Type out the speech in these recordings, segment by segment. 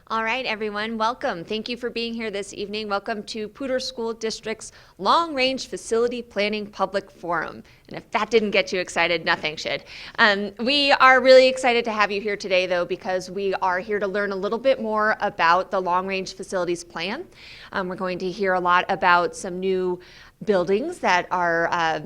All right, everyone, welcome. Thank you for being here this evening. Welcome to Poudre School District's Long Range Facility Planning Public Forum. And if that didn't get you excited, nothing should. We are really excited to have you here today, though, because we are here to learn a little bit more about the Long Range Facilities Plan. We're going to hear a lot about some new buildings that are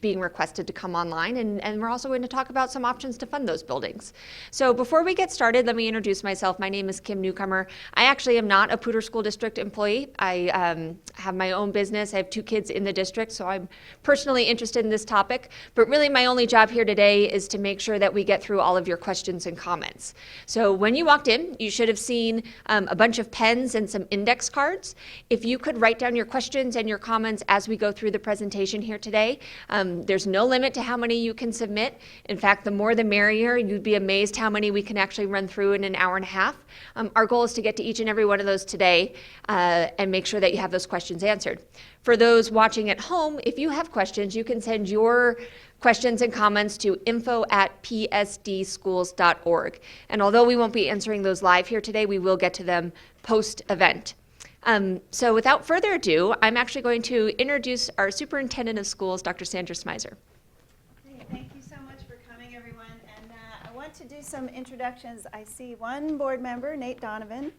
being requested to come online, and we're also going to talk about some options to fund those buildings. So before we get started, let me introduce myself. My name is Kim Newcomer. I actually am not a Poudre School District employee. I have my own business. I have 2 kids in the district, so I'm personally interested in this topic. But really my only job here today is to make sure that we get through all of your questions and comments. So when you walked in, you should have seen a bunch of pens and some index cards. If you could write down your questions and your comments as we go through the presentation here today. There's no limit to how many you can submit. In fact, the more the merrier. You'd be amazed how many we can actually run through in an hour and a half. Our goal is to get to each and every one of those today and make sure that you have those questions answered. For those watching at home, if you have questions, you can send your questions and comments to info@psdschools.org. And although we won't be answering those live here today, we will get to them post-event. So without further ado, I'm actually going to introduce our Superintendent of Schools, Dr. Sandra Smizer. Okay, thank you so much for coming, everyone. And I want to do some introductions. I see one board member, Nate Donovan.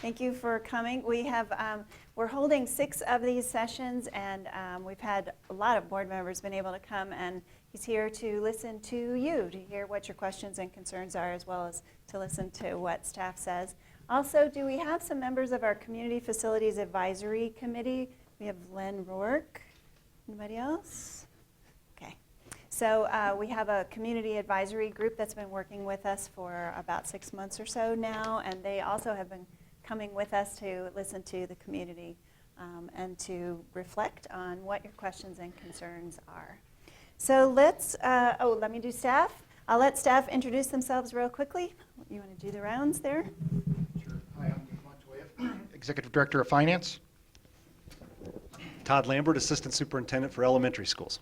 Thank you for coming. We're holding 6 of these sessions, and we've had a lot of board members been able to come, and he's here to listen to you, to hear what your questions and concerns are, as well as to listen to what staff says. Also, do we have some members of our Community Facilities Advisory Committee? We have Len Rourke. Anybody else? Okay. So we have a community advisory group that's been working with us for about 6 months or so now, and they also have been coming with us to listen to the community and to reflect on what your questions and concerns are. So let me do staff. I'll let staff introduce themselves real quickly. You want to do the rounds there? Hi, I'm Nick Montoya, Executive Director of Finance. Todd Lambert, Assistant Superintendent for Elementary Schools.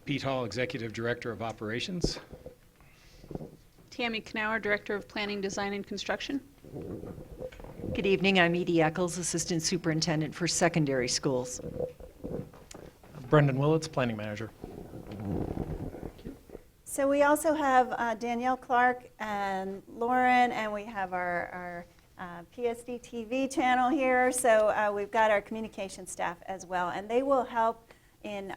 Pete Hall, Executive Director of Operations. Tammy Knauer, Director of Planning, Design, and Construction. Good evening, I'm Edie Eccles, Assistant Superintendent for Secondary Schools. Brendan Willits, Planning Manager. So we also have Danielle Clark and Lauren, and we have our PSD TV channel here. So we've got our communication staff as well, and they will help in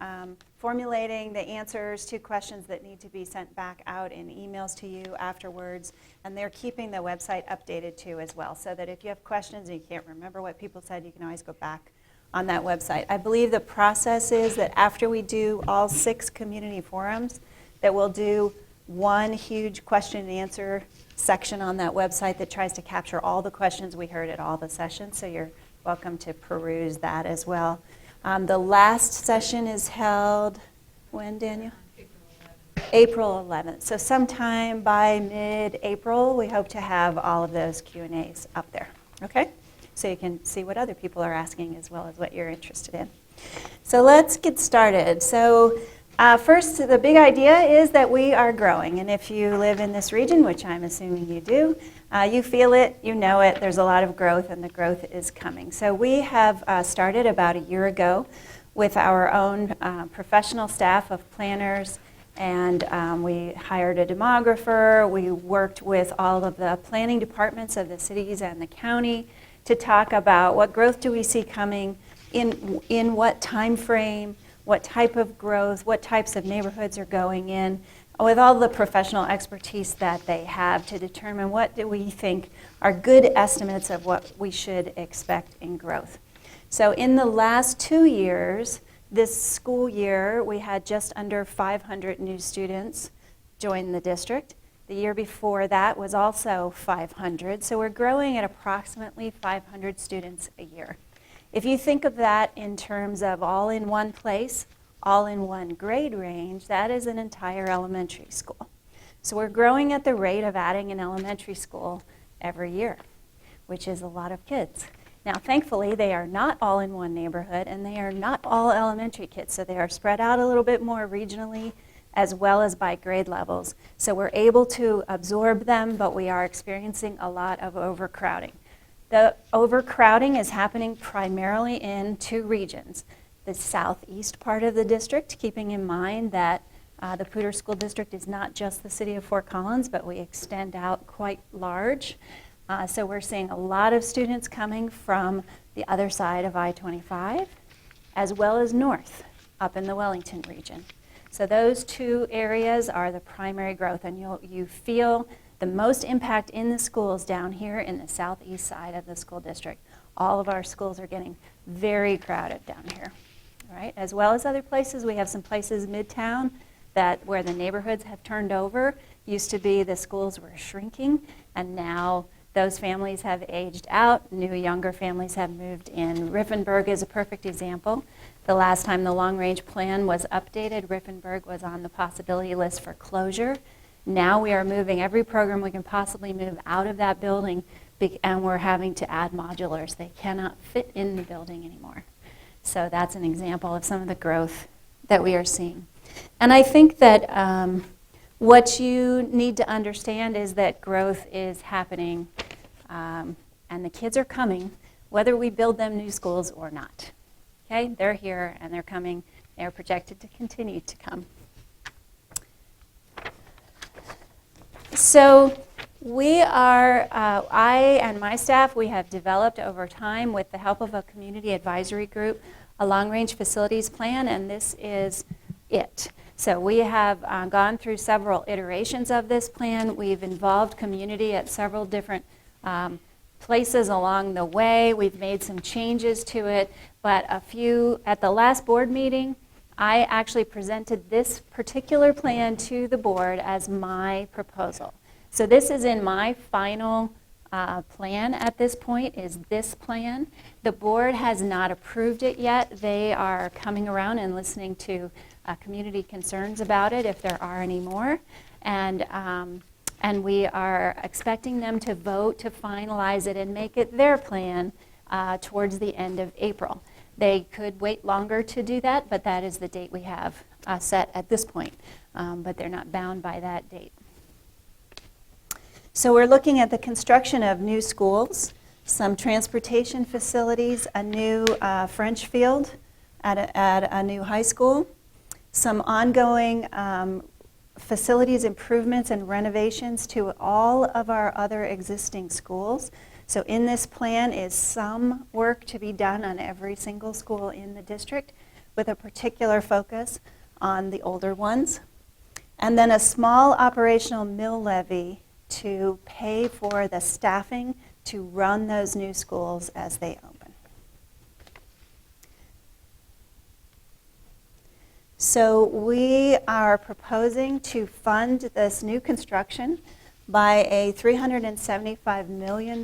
formulating the answers to questions that need to be sent back out in emails to you afterwards. And they're keeping the website updated too as well, so that if you have questions and you can't remember what people said, you can always go back on that website. I believe the process is that after we do all 6 community forums, that we'll do one huge question and answer section on that website that tries to capture all the questions we heard at all the sessions. So you're welcome to peruse that as well. The last session is held when, Daniel? April 11th. So sometime by mid-April, we hope to have all of those Q&As up there. Okay? So you can see what other people are asking as well as what you're interested in. So let's get started. So first, the big idea is that we are growing. And if you live in this region, which I'm assuming you do, you feel it, you know it, there's a lot of growth, and the growth is coming. So we have started about a year ago with our own professional staff of planners, and we hired a demographer. We worked with all of the planning departments of the cities and the county to talk about what growth do we see coming, in what time frame, what type of growth, what types of neighborhoods are going in, with all the professional expertise that they have to determine what do we think are good estimates of what we should expect in growth. So in the last 2 years, this school year, we had just under 500 new students join the district. The year before that was also 500. So we're growing at approximately 500 students a year. If you think of that in terms of all in one place, all in one grade range, that is an entire elementary school. So we're growing at the rate of adding an elementary school every year, which is a lot of kids. Now, thankfully, they are not all in one neighborhood, and they are not all elementary kids, so they are spread out a little bit more regionally as well as by grade levels. So we're able to absorb them, but we are experiencing a lot of overcrowding. The overcrowding is happening primarily in two regions. The southeast part of the district, keeping in mind that the Poudre School District is not just the city of Fort Collins, but we extend out quite large. So we're seeing a lot of students coming from the other side of I-25, as well as north, up in the Wellington region. So those two areas are the primary growth, and you feel the most impact in the schools down here in the southeast side of the school district. All of our schools are getting very crowded down here, right? As well as other places. We have some places midtown where the neighborhoods have turned over. Used to be the schools were shrinking, and now those families have aged out. New, younger families have moved in. Riffenburg is a perfect example. The last time the long-range plan was updated, Riffenburg was on the possibility list for closure. Now we are moving every program we can possibly move out of that building, and we're having to add modulars. They cannot fit in the building anymore. So that's an example of some of the growth that we are seeing. And I think that what you need to understand is that growth is happening, and the kids are coming, whether we build them new schools or not. Okay, they're here and they're coming. They're projected to continue to come. So we are, I and my staff, we have developed over time with the help of a community advisory group, a long-range facilities plan, and this is it. So we have gone through several iterations of this plan. We've involved community at several different places along the way. We've made some changes to it, but at the last board meeting, I actually presented this particular plan to the board as my proposal. So this is in my final plan at this point, is this plan. The board has not approved it yet. They are coming around and listening to community concerns about it, if there are any more. And we are expecting them to vote to finalize it and make it their plan towards the end of April. They could wait longer to do that, but that is the date we have set at this point. But they're not bound by that date. So we're looking at the construction of new schools, some transportation facilities, a new French field at a new high school, some ongoing facilities improvements and renovations to all of our other existing schools. So in this plan is some work to be done on every single school in the district with a particular focus on the older ones. And then a small operational mill levy to pay for the staffing to run those new schools as they open. So we are proposing to fund this new construction by a $375 million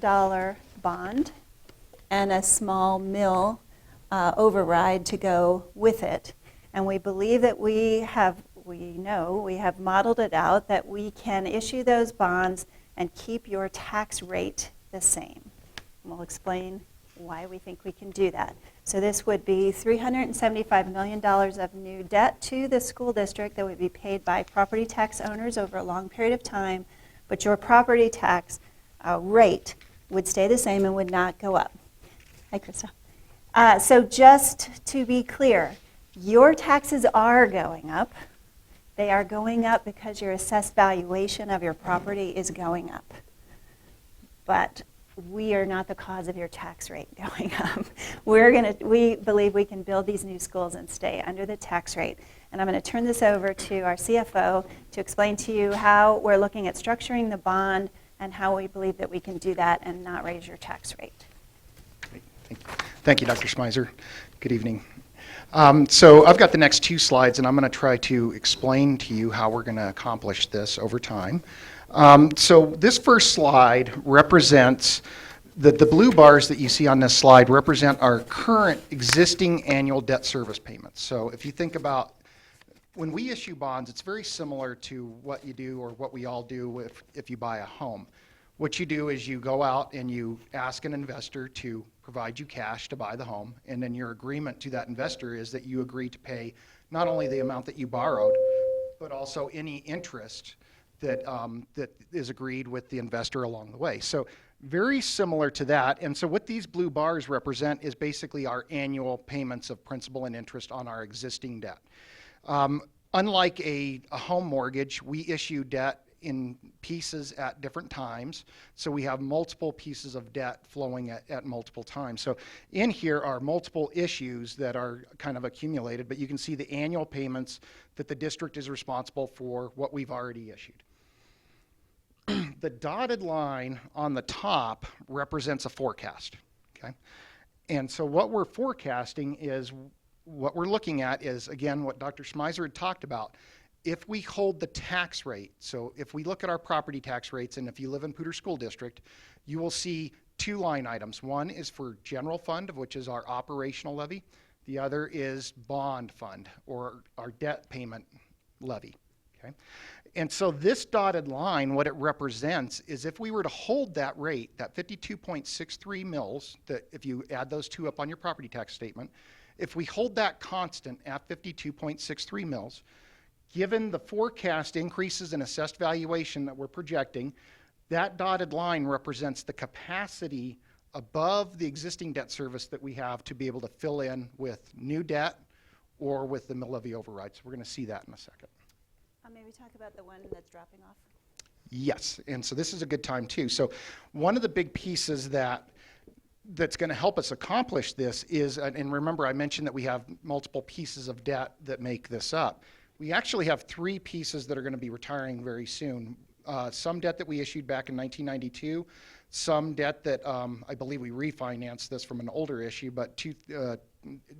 bond and a small mill override to go with it. And we believe that we have modeled it out that we can issue those bonds and keep your tax rate the same. And we'll explain why we think we can do that. So this would be $375 million of new debt to the school district that would be paid by property tax owners over a long period of time, but your property tax rate would stay the same and would not go up. Hi, Krista. So just to be clear, your taxes are going up. They are going up because your assessed valuation of your property is going up. But we are not the cause of your tax rate going up. We believe we can build these new schools and stay under the tax rate. And I'm going to turn this over to our CFO to explain to you how we're looking at structuring the bond and how we believe that we can do that and not raise your tax rate. Thank you, Dr. Schmeiser. Good evening. So I've got the next two slides, and I'm going to try to explain to you how we're going to accomplish this over time. So this first slide represents, the blue bars that you see on this slide represent our current existing annual debt service payments. So if you think about when we issue bonds, it's very similar to what you do or what we all do if you buy a home. What you do is you go out and you ask an investor to provide you cash to buy the home, and then your agreement to that investor is that you agree to pay not only the amount that you borrowed, but also any interest that, that is agreed with the investor along the way. So very similar to that. And so what these blue bars represent is basically our annual payments of principal and interest on our existing debt. Unlike a home mortgage, we issue debt in pieces at different times. So we have multiple pieces of debt flowing at multiple times. So in here are multiple issues that are kind of accumulated, but you can see the annual payments that the district is responsible for what we've already issued. The dotted line on the top represents a forecast, okay? And so what we're forecasting is, what we're looking at is, again, what Dr. Schmeiser had talked about. If we hold the tax rate, so if we look at our property tax rates, and if you live in Poudre School District, you will see two line items. One is for general fund, which is our operational levy. The other is bond fund, or our debt payment levy. Okay? And so this dotted line, what it represents is if we were to hold that rate, that 52.63 mils, that if you add those two up on your property tax statement, if we hold that constant at 52.63 mils, given the forecast increases in assessed valuation that we're projecting, that dotted line represents the capacity above the existing debt service that we have to be able to fill in with new debt or with the mill levy override. So we're going to see that in a second. Maybe talk about the one that's dropping off. Yes, and so this is a good time too. So one of the big pieces that's going to help us accomplish this is, and remember I mentioned that we have multiple pieces of debt that make this up. We actually have three pieces that are going to be retiring very soon. Some debt that we issued back in 1992, some debt that I believe we refinanced this from an older issue, but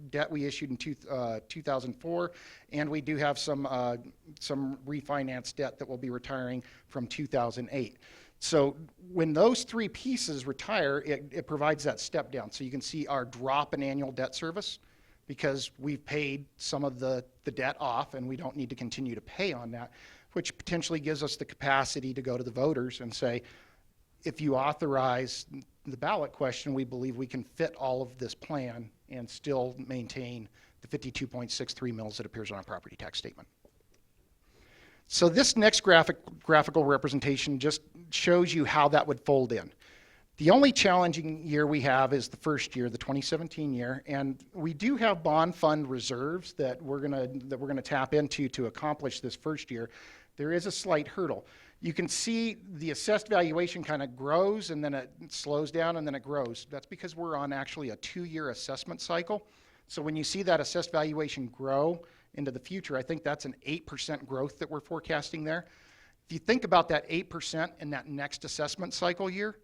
debt we issued in 2004, and we do have some refinanced debt that will be retiring from 2008. So when those three pieces retire, it provides that step down. So you can see our drop in annual debt service because we've paid some of the debt off and we don't need to continue to pay on that, which potentially gives us the capacity to go to the voters and say, if you authorize the ballot question, we believe we can fit all of this plan and still maintain the 52.63 mils that appears on our property tax statement. So this next graphical representation just shows you how that would fold in. The only challenging year we have is the first year, the 2017 year, and we do have bond fund reserves that we're gonna tap into to accomplish this first year. There is a slight hurdle. You can see the assessed valuation kind of grows and then it slows down and then it grows. That's because we're on actually a 2-year assessment cycle. So when you see that assessed valuation grow into the future, I think that's an 8% growth that we're forecasting there. If you think about that 8% in that next assessment cycle year,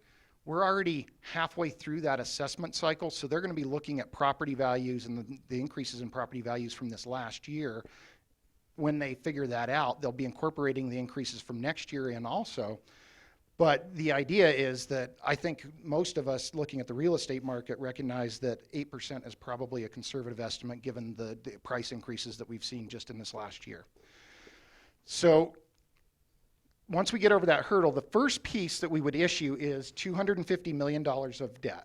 we're already halfway through that assessment cycle, so they're going to be looking at property values and the increases in property values from this last year. When they figure that out, they'll be incorporating the increases from next year in also. But the idea is that I think most of us looking at the real estate market recognize that 8% is probably a conservative estimate given the price increases that we've seen just in this last year. So once we get over that hurdle, the first piece that we would issue is $250 million of debt.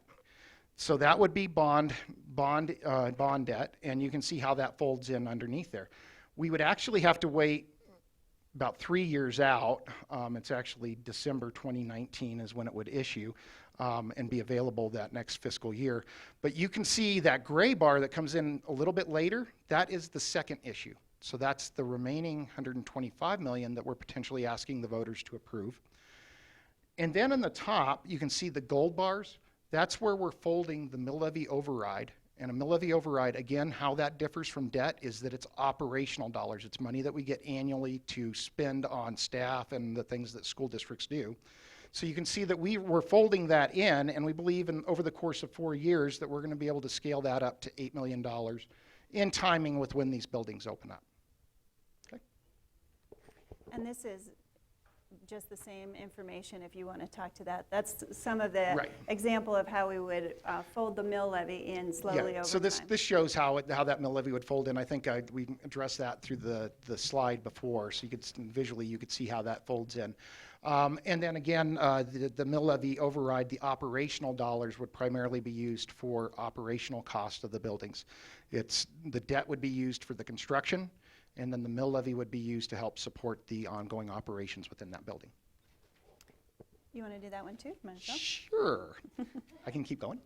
So that would be bond debt, and you can see how that folds in underneath there. We would actually have to wait about 3 years out. It's actually December 2019 is when it would issue and be available that next fiscal year. But you can see that gray bar that comes in a little bit later, that is the second issue. So that's the remaining $125 million that we're potentially asking the voters to approve. And then on the top, you can see the gold bars. That's where we're folding the mill levy override. And a mill levy override, again, how that differs from debt is that it's operational dollars. It's money that we get annually to spend on staff and the things that school districts do. So you can see that we're folding that in, and we believe over the course of 4 years that we're going to be able to scale that up to $8 million in timing with when these buildings open up. Okay. And this is just the same information if you want to talk to that. That's some of the example of how we would fold the mill levy in slowly over so this time. this shows how that mill levy would fold in. I think we addressed that through the slide before, so you could visually you could see how that folds in. And then again, the mill levy override, the operational dollars would primarily be used for operational cost of the buildings. The debt would be used for the construction, And then the mill levy would be used to help support the ongoing operations within that building. You want to do that one too, Michelle? Sure. I can keep going.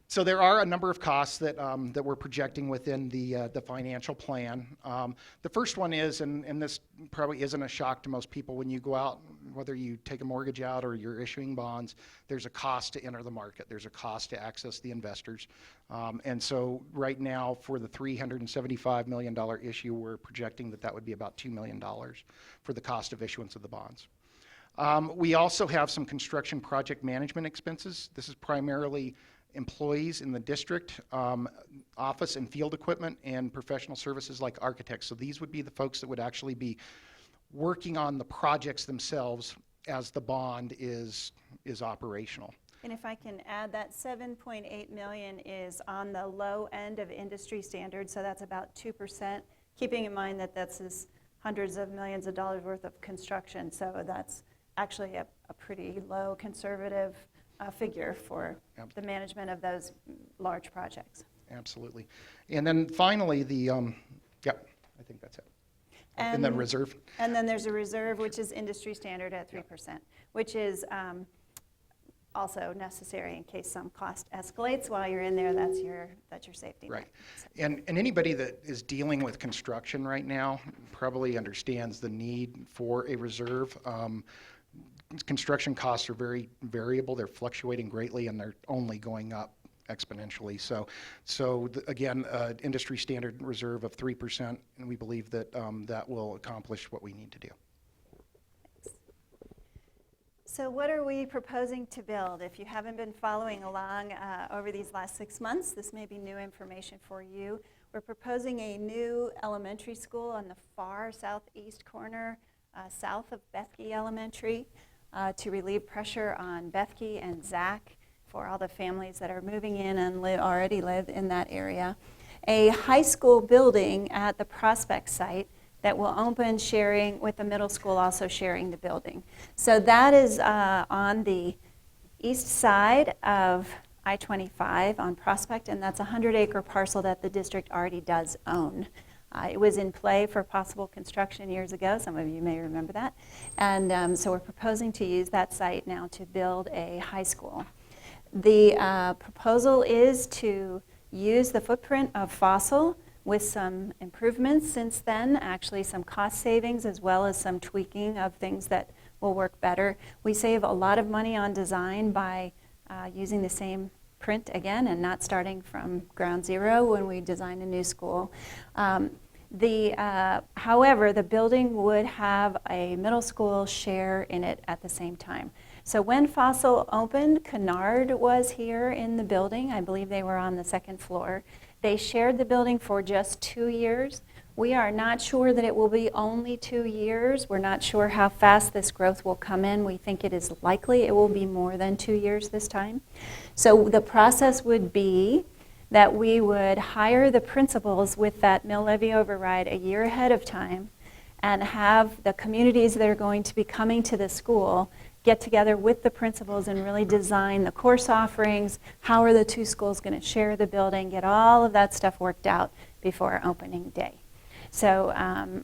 So there are a number of costs that we're projecting within the financial plan. The first one is, and this probably isn't a shock to most people, when you go out, whether you take a mortgage out or you're issuing bonds, there's a cost to enter the market. There's a cost to access the investors. And so right now, for the $375 million issue, we're projecting that would be about $2 million for the cost of issuance of the bonds. We also have some construction project management expenses. This is primarily employees in the district, office and field equipment, and professional services like architects. So these would be the folks that would actually be working on the projects themselves as the bond is operational. And if I can add, that 7.8 million is on the low end of industry standard, so that's about 2%, keeping in mind that that's hundreds of millions of dollars worth of construction, so that's actually a pretty low conservative figure for the management of those large projects. Absolutely. And then finally, I think that's it. And then reserve. And then there's a reserve, which is industry standard at 3%, which is also necessary in case some cost escalates while you're in there. That's your safety net. Right. And anybody that is dealing with construction right now probably understands the need for a reserve. Construction costs are very variable. They're fluctuating greatly, and they're only going up exponentially. So again, industry standard reserve of 3%, and we believe that that will accomplish what we need to do. So what are we proposing to build? If you haven't been following along over these last 6 months, this may be new information for you. We're proposing a new elementary school on the far southeast corner, south of Bethke Elementary, to relieve pressure on Bethke and Zach for all the families that are moving in and already live in that area. A high school building at the Prospect site that will open sharing with the middle school also sharing the building. So that is on the east side of I-25 on Prospect, and that's a 100-acre parcel that the district already does own. It was in play for possible construction years ago. Some of you may remember that. And so we're proposing to use that site now to build a high school. The proposal is to use the footprint of Fossil with some improvements since then, actually some cost savings as well as some tweaking of things that will work better. We save a lot of money on design by using the same print again and not starting from ground zero when we design a new school. However, the building would have a middle school share in it at the same time. So when Fossil opened, Kennard was here in the building. I believe they were on the second floor. They shared the building for just 2 years. We are not sure that it will be only 2 years. We're not sure how fast this growth will come in. We think it is likely it will be more than 2 years this time. So the process would be that we would hire the principals with that mill levy override a year ahead of time and have the communities that are going to be coming to the school get together with the principals and really design the course offerings, how are the two schools going to share the building, get all of that stuff worked out before opening day. So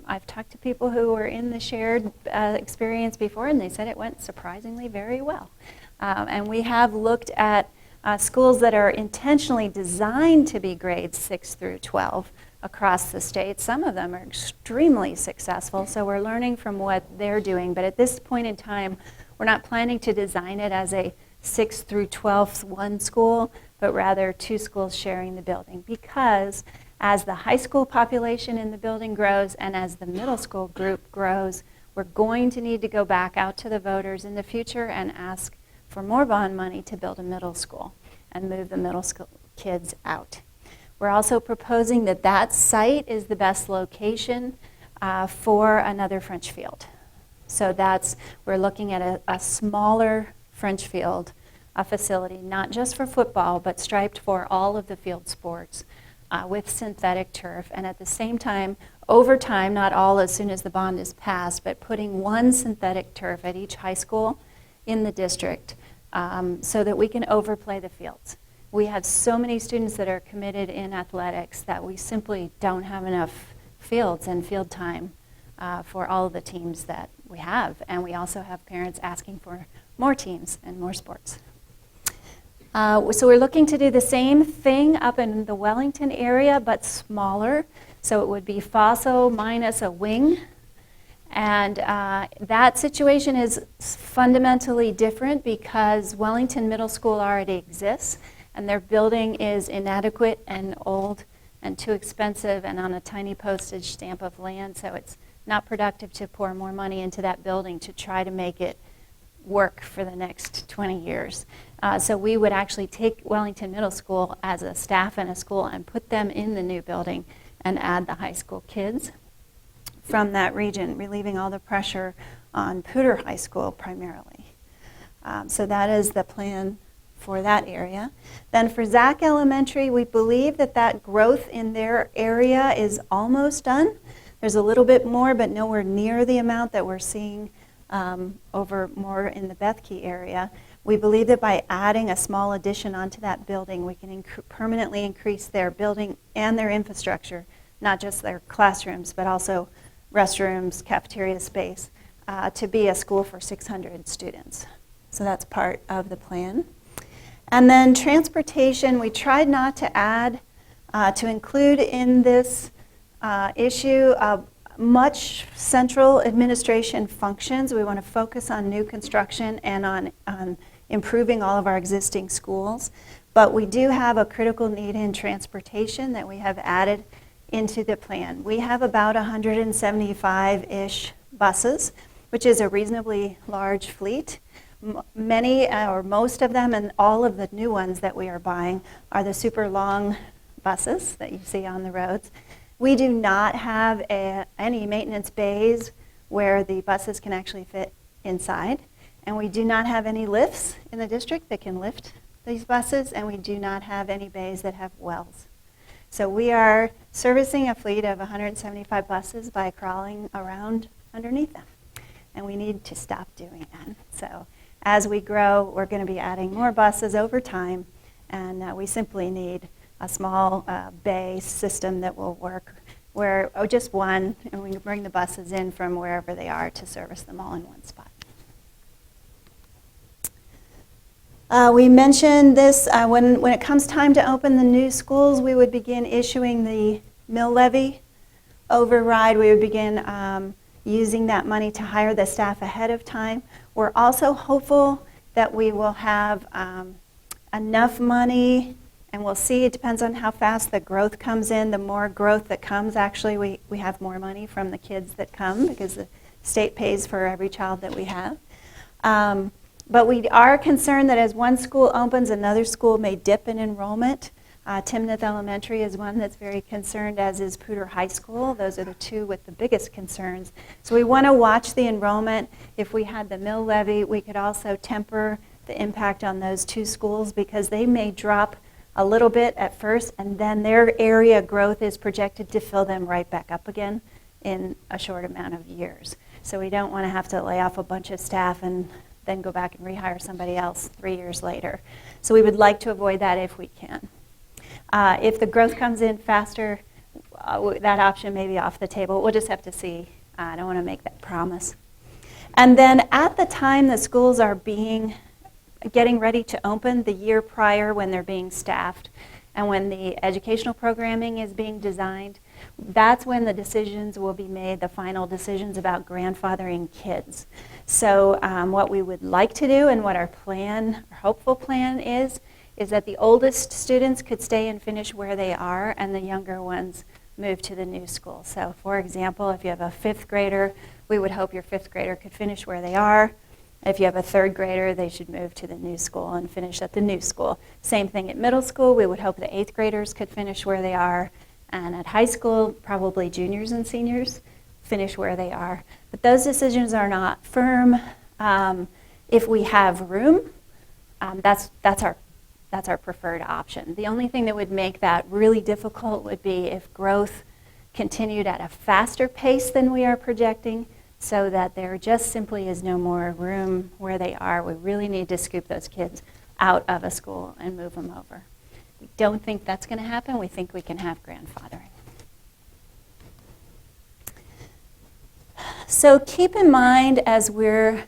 I've talked to people who were in the shared experience before, and they said it went surprisingly very well. And we have looked at schools that are intentionally designed to be grades 6 through 12 across the state. Some of them are extremely successful, so we're learning from what they're doing. But at this point in time, we're not planning to design it as a 6 through 12 one school, but rather two schools sharing the building, because as the high school population in the building grows and as the middle school group grows, we're going to need to go back out to the voters in the future and ask for more bond money to build a middle school and move the middle school kids out. We're also proposing that that site is the best location for another French field. So we're looking at a smaller French field facility, not just for football, but striped for all of the field sports with synthetic turf. And at the same time, over time, not all as soon as the bond is passed, but putting one synthetic turf at each high school in the district so that we can overplay the fields. We have so many students that are committed in athletics that we simply don't have enough fields and field time for all of the teams that we have. And we also have parents asking for more teams and more sports. So we're looking to do the same thing up in the Wellington area, but smaller. So it would be Fosso minus a wing. And that situation is fundamentally different because Wellington Middle School already exists, and their building is inadequate and old and too expensive and on a tiny postage stamp of land, so it's not productive to pour more money into that building to try to make it work for the next 20 years. So we would actually take Wellington Middle School as a staff and a school and put them in the new building and add the high school kids from that region, relieving all the pressure on Poudre High School primarily. So that is the plan for that area. Then for Zach Elementary, we believe that that growth in their area is almost done. There's a little bit more, but nowhere near the amount that we're seeing over more in the Bethke area. We believe that by adding a small addition onto that building, we can permanently increase their building and their infrastructure, not just their classrooms, but also restrooms, cafeteria space, to be a school for 600 students. So that's part of the plan. And then transportation, we tried not to add, to include in this issue much central administration functions. We want to focus on new construction and on improving all of our existing schools. But we do have a critical need in transportation that we have added into the plan. We have about 175-ish buses, which is a reasonably large fleet. Many or most of them and all of the new ones that we are buying are the super long buses that you see on the roads. We do not have any maintenance bays where the buses can actually fit inside, and we do not have any lifts in the district that can lift these buses, and we do not have any bays that have wells. So we are servicing a fleet of 175 buses by crawling around underneath them, and we need to stop doing that. So as we grow, we're going to be adding more buses over time, and we simply need a small bay system that will work where just one, and we can bring the buses in from wherever they are to service them all in one spot. We mentioned this, when it comes time to open the new schools, we would begin issuing the mill levy override. We would begin using that money to hire the staff ahead of time. We're also hopeful that we will have enough money, and we'll see, it depends on how fast the growth comes in. The more growth that comes, actually, we have more money from the kids that come because the state pays for every child that we have. But we are concerned that as one school opens, another school may dip in enrollment. Timnath Elementary is one that's very concerned, as is Poudre High School. Those are the two with the biggest concerns. So we want to watch the enrollment. If we had the mill levy, we could also temper the impact on those two schools because they may drop a little bit at first, and then their area growth is projected to fill them right back up again in a short amount of years. So we don't want to have to lay off a bunch of staff and then go back and rehire somebody else 3 years later. So we would like to avoid that if we can. If the growth comes in faster, that option may be off the table. We'll just have to see. I don't want to make that promise. And then at the time the schools are getting ready to open, the year prior when they're being staffed and when the educational programming is being designed, that's when the decisions will be made, the final decisions about grandfathering kids. So what we would like to do and what our hopeful plan is that the oldest students could stay and finish where they are and the younger ones move to the new school. So for example, if you have a fifth grader, we would hope your fifth grader could finish where they are. If you have a third grader, they should move to the new school and finish at the new school. Same thing at middle school. We would hope the eighth graders could finish where they are. And at high school, probably juniors and seniors finish where they are. But those decisions are not firm. If we have room, that's our preferred option. The only thing that would make that really difficult would be if growth continued at a faster pace than we are projecting, so that there just simply is no more room where they are. We really need to scoop those kids out of a school and move them over. We don't think that's going to happen. We think we can have grandfathering. So keep in mind as we're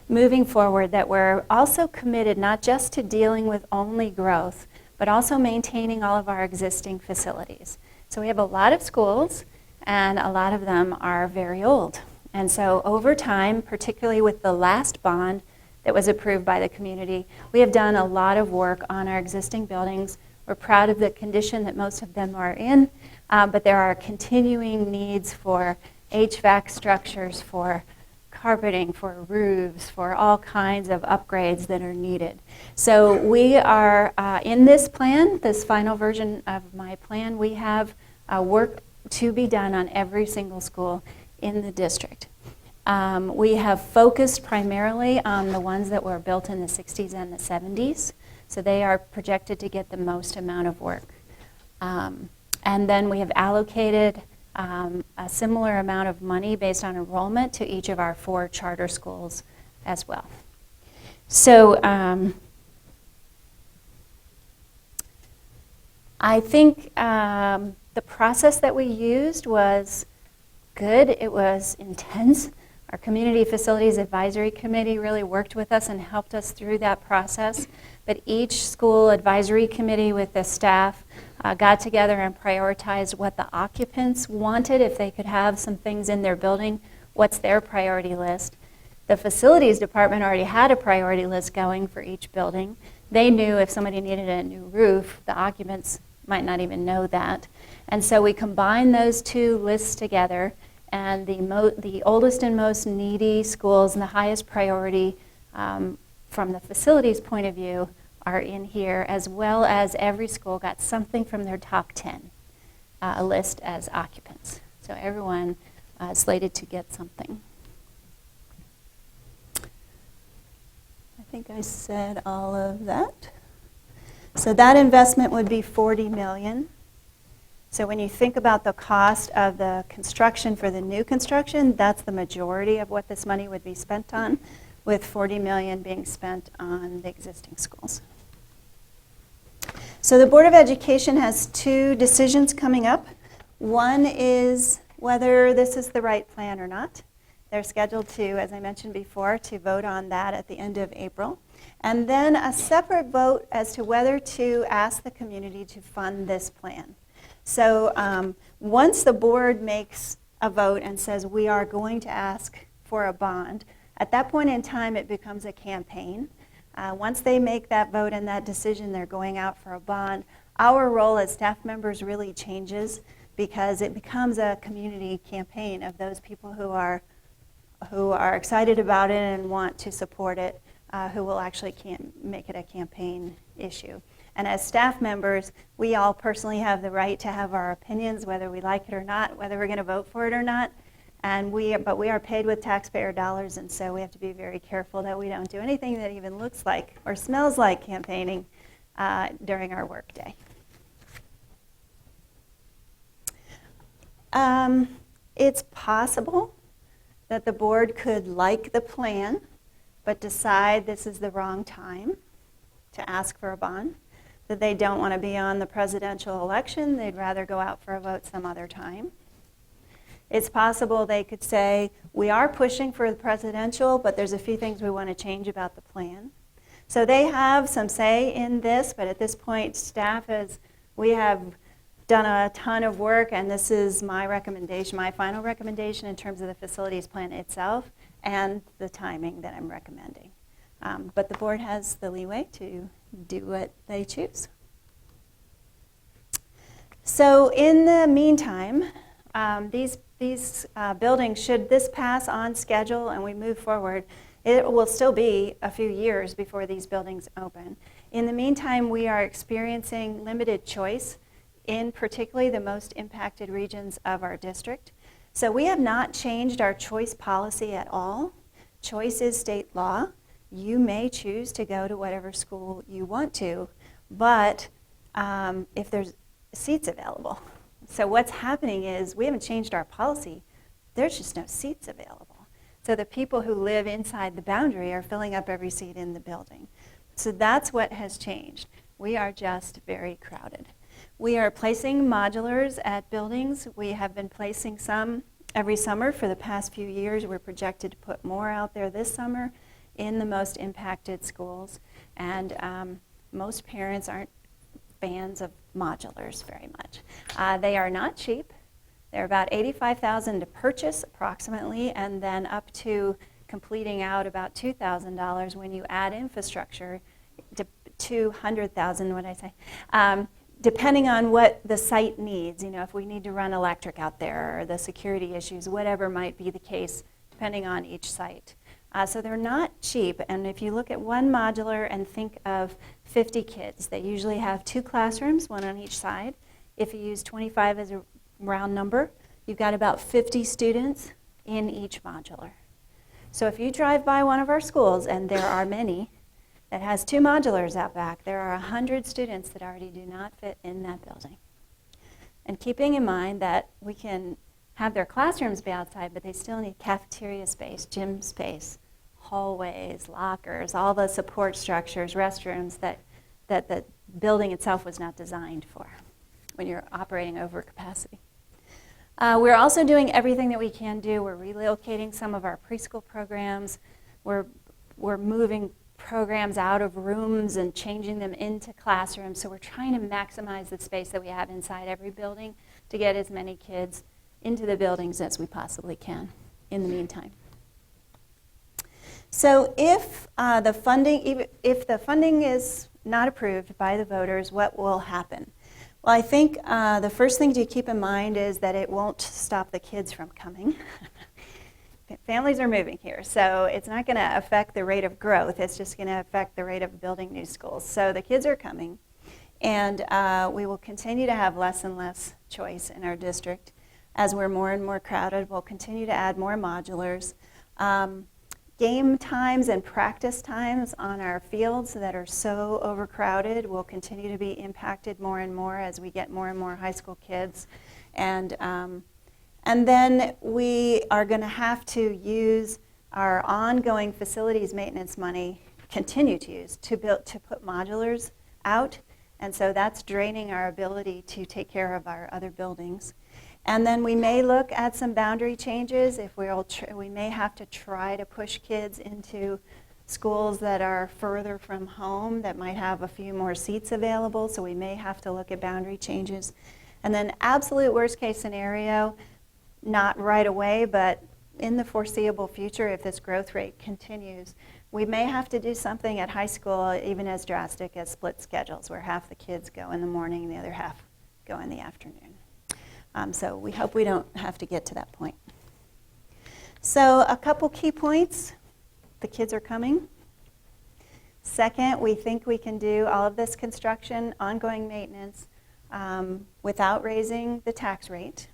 moving forward that we're also committed not just to dealing with only growth, but also maintaining all of our existing facilities. So we have a lot of schools, and a lot of them are very old. And so over time, particularly with the last bond that was approved by the community, we have done a lot of work on our existing buildings. We're proud of the condition that most of them are in, but there are continuing needs for HVAC structures, for carpeting, for roofs, for all kinds of upgrades that are needed. So we are, in this plan, this final version of my plan, we have work to be done on every single school in the district. We have focused primarily on the ones that were built in the 60s and the 70s, so they are projected to get the most amount of work. And then we have allocated a similar amount of money based on enrollment to each of our 4 charter schools as well. So I think the process that we used was good. It was intense. Our Community Facilities Advisory Committee really worked with us and helped us through that process. But each school advisory committee with the staff got together and prioritized what the occupants wanted, if they could have some things in their building, what's their priority list. The facilities department already had a priority list going for each building. They knew if somebody needed a new roof, the occupants might not even know that. And so we combined those 2 lists together, and the oldest and most needy schools and the highest priority from the facilities point of view are in here, as well as every school got something from their top 10 list as occupants. So everyone slated to get something. I think I said all of that. So that investment would be $40 million. So when you think about the cost of the construction for the new construction, that's the majority of what this money would be spent on, with $40 million being spent on the existing schools. So the Board of Education has 2 decisions coming up. One is whether this is the right plan or not. They're scheduled to, as I mentioned before, to vote on that at the end of April. And then a separate vote as to whether to ask the community to fund this plan. So once the board makes a vote and says we are going to ask for a bond, at that point in time it becomes a campaign. Once they make that vote and that decision, they're going out for a bond. Our role as staff members really changes because it becomes a community campaign of those people who are excited about it and want to support it, who will actually make it a campaign issue. And as staff members, we all personally have the right to have our opinions, whether we like it or not, whether we're going to vote for it or not. But we are paid with taxpayer dollars, and so we have to be very careful that we don't do anything that even looks like or smells like campaigning during our workday. It's possible that the board could like the plan, but decide this is the wrong time to ask for a bond, that they don't want to be on the presidential election, they'd rather go out for a vote some other time. It's possible they could say, we are pushing for the presidential, but there's a few things we want to change about the plan. So they have some say in this, but at this point, we have done a ton of work, and this is my recommendation, my final recommendation in terms of the facilities plan itself and the timing that I'm recommending. But the board has the leeway to do what they choose. So in the meantime, these buildings, should this pass on schedule and we move forward, it will still be a few years before these buildings open. In the meantime, we are experiencing limited choice in particularly the most impacted regions of our district. So we have not changed our choice policy at all. Choice is state law. You may choose to go to whatever school you want to, but if there's seats available. So what's happening is we haven't changed our policy. There's just no seats available. So the people who live inside the boundary are filling up every seat in the building. So that's what has changed. We are just very crowded. We are placing modulars at buildings. We have been placing some every summer for the past few years. We're projected to put more out there this summer in the most impacted schools. And most parents aren't fans of modulars very much. They are not cheap. They're about $85,000 to purchase approximately, and then up to completing out about $2,000 when you add infrastructure, to $200,000, what did I say? Depending on what the site needs, if we need to run electric out there or the security issues, whatever might be the case, depending on each site. So they're not cheap, and if you look at one modular and think of 50 kids, they usually have 2 classrooms, one on each side. If you use 25 as a round number, you've got about 50 students in each modular. So if you drive by one of our schools, and there are many, that has 2 modulars out back, there are 100 students that already do not fit in that building. And keeping in mind that we can have their classrooms be outside, but they still need cafeteria space, gym space, hallways, lockers, all the support structures, restrooms that the building itself was not designed for when you're operating over capacity. We're also doing everything that we can do. We're relocating some of our preschool programs. We're moving programs out of rooms and changing them into classrooms. So we're trying to maximize the space that we have inside every building to get as many kids into the buildings as we possibly can in the meantime. So if the funding is not approved by the voters, what will happen? Well, I think the first thing to keep in mind is that it won't stop the kids from coming. Families are moving here, so it's not going to affect the rate of growth. It's just going to affect the rate of building new schools. So the kids are coming, and we will continue to have less and less choice in our district. As we're more and more crowded, we'll continue to add more modulars. Game times and practice times on our fields that are so overcrowded will continue to be impacted more and more as we get more and more high school kids. And then we are going to have to use our ongoing facilities maintenance money, continue to use, to put modulars out. And so that's draining our ability to take care of our other buildings. And then we may look at some boundary changes if we may have to try to push kids into schools that are further from home that might have a few more seats available, so we may have to look at boundary changes. And then absolute worst case scenario, not right away, but in the foreseeable future, if this growth rate continues, we may have to do something at high school even as drastic as split schedules, where half the kids go in the morning and the other half go in the afternoon. So we hope we don't have to get to that point. So a couple key points. The kids are coming. Second, we think we can do all of this construction, ongoing maintenance, without raising the tax rate.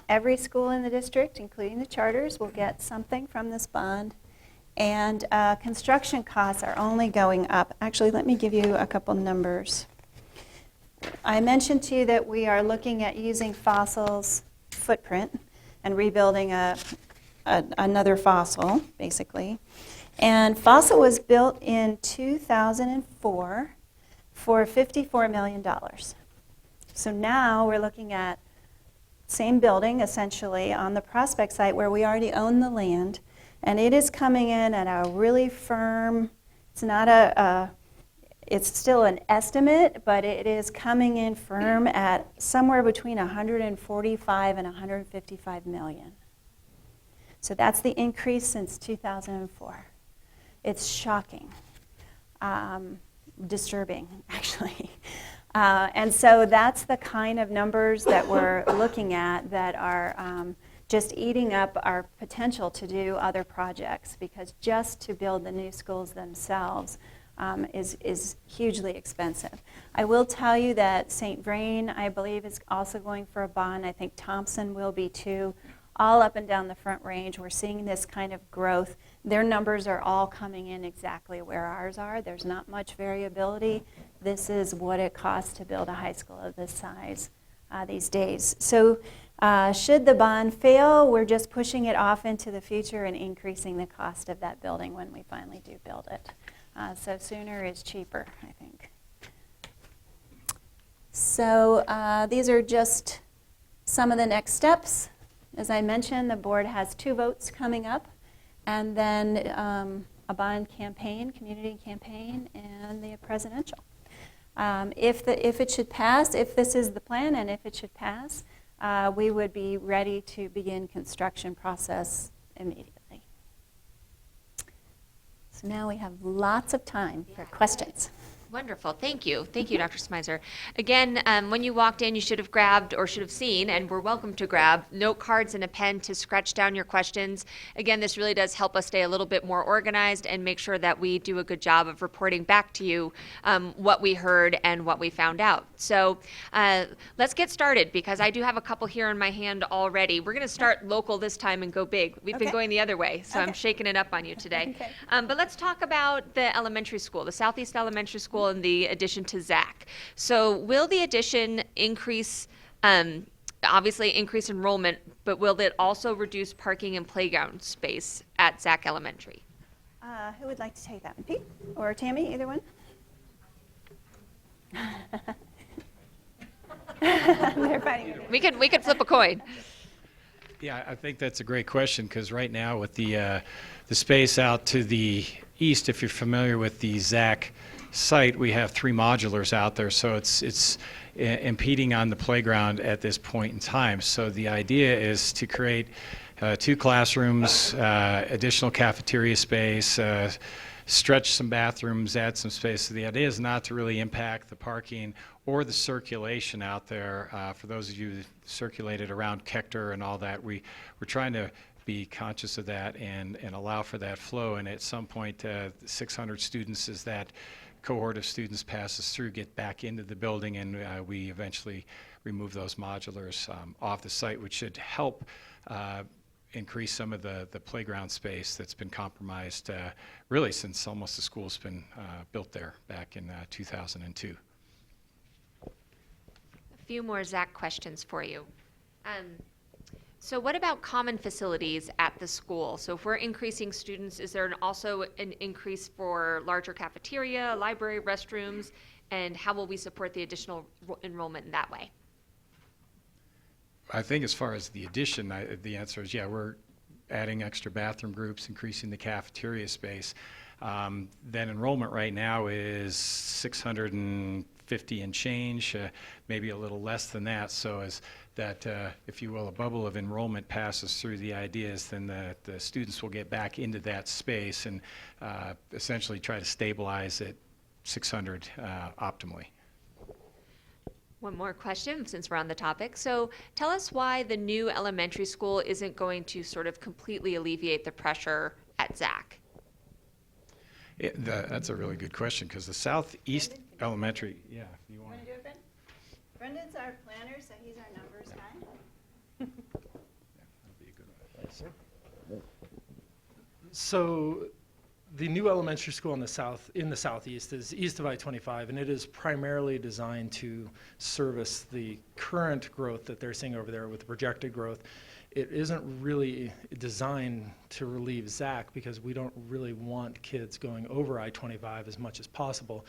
Every school in the district, including the charters, will get something from this bond. And construction costs are only going up. Actually, let me give you a couple numbers. I mentioned to you that we are looking at using Fossil's footprint and rebuilding another Fossil, basically. And Fossil was built in 2004 for $54 million. So now we're looking at same building, essentially, on the Prospect site where we already own the land, and it is coming in at a really firm, it's not it's still an estimate, but it is coming in firm at somewhere between 145 and 155 million. So that's the increase since 2004. It's shocking, disturbing, actually. And so that's the kind of numbers that we're looking at that are just eating up our potential to do other projects, because just to build the new schools themselves is hugely expensive. I will tell you that St. Vrain, I believe, is also going for a bond. I think Thompson will be too. All up and down the Front Range, we're seeing this kind of growth. Their numbers are all coming in exactly where ours are. There's not much variability. This is what it costs to build a high school of this size these days. So should the bond fail, we're just pushing it off into the future and increasing the cost of that building when we finally do build it. So sooner is cheaper, I think. So these are just some of the next steps. As I mentioned, the board has 2 votes coming up, and then a bond campaign, community campaign, and the presidential. If it should pass, if this is the plan, and if it should pass, we would be ready to begin construction process immediately. So now we have lots of time for questions. Wonderful. Thank you. Thank you, Dr. Smizer. Again, when you walked in, you should have grabbed or should have seen, and we're welcome to grab, note cards and a pen to scratch down your questions. Again, this really does help us stay a little bit more organized and make sure that we do a good job of reporting back to you what we heard and what we found out. So let's get started, because I do have a couple here in my hand already. We're going to start local this time and go big. We've been Okay. going the other way, so I'm Okay. shaking it up on you today. Okay. But let's talk about the elementary school, the Southeast Elementary School, and the addition to Zach. So will the addition increase, obviously increase enrollment, but will it also reduce parking and playground space at Zach Elementary? Who would like to take that one? Pete or Tammy, either one? They're fighting. We could flip a coin. Yeah, I think that's a great question, because right now with the space out to the east, if you're familiar with the Zach site, we have 3 modulars out there, so it's impeding on the playground at this point in time. So the idea is to create 2 classrooms, additional cafeteria space, stretch some bathrooms, add some space. So the idea is not to really impact the parking or the circulation out there. For those of you that circulated around Kechter and all that, we're trying to be conscious of that and allow for that flow. And at some point, 600 students, as that cohort of students passes through, get back into the building, and we eventually remove those modulars off the site, which should help increase some of the playground space that's been compromised really since almost the school's been built there back in 2002. A few more Zach questions for you. So what about common facilities at the school? So if we're increasing students, is there also an increase for larger cafeteria, library, restrooms, and how will we support the additional enrollment in that way? I think as far as the addition, the answer is yeah, we're adding extra bathroom groups, increasing the cafeteria space. Then enrollment right now is 650 and change, maybe a little less than that. So as that, if you will, a bubble of enrollment passes through, the idea is then the students will get back into that space and essentially try to stabilize at 600 optimally. One more question, since we're on the topic. So tell us why the new elementary school isn't going to sort of completely alleviate the pressure at Zach. That's a really good question, because the Southeast Elementary, yeah, if you You want. want to do it, Ben? Brendan's our planner, so he's our numbers guy. That'll be a good one. So the new elementary school in the southeast is east of I-25, and it is primarily designed to service the current growth that they're seeing over there with the projected growth. It isn't really designed to relieve Zach, because we don't really want kids going over I-25 as much as possible.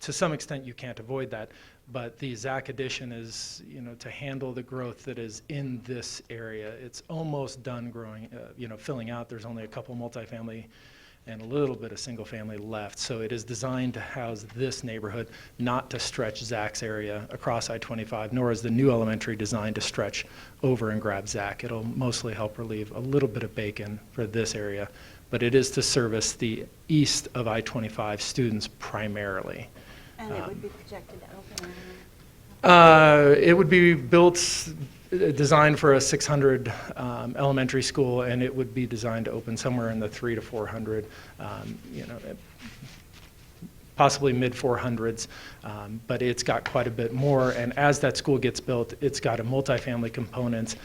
To some extent, you can't avoid that, but the Zach addition is, to handle the growth that is in this area. It's almost done growing, filling out. There's only a couple multifamily and a little bit of single family left. So it is designed to house this neighborhood, not to stretch Zach's area across I-25, nor is the new elementary designed to stretch over and grab Zach. It'll mostly help relieve a little bit of Bacon for this area, but it is to service the east of I-25 students primarily. And it would be projected to open. It would be built, designed for a 600 elementary school, and it would be designed to open somewhere in the 300 to 400, possibly mid 400s, but it's got quite a bit more. And as that school gets built, it's got a multifamily component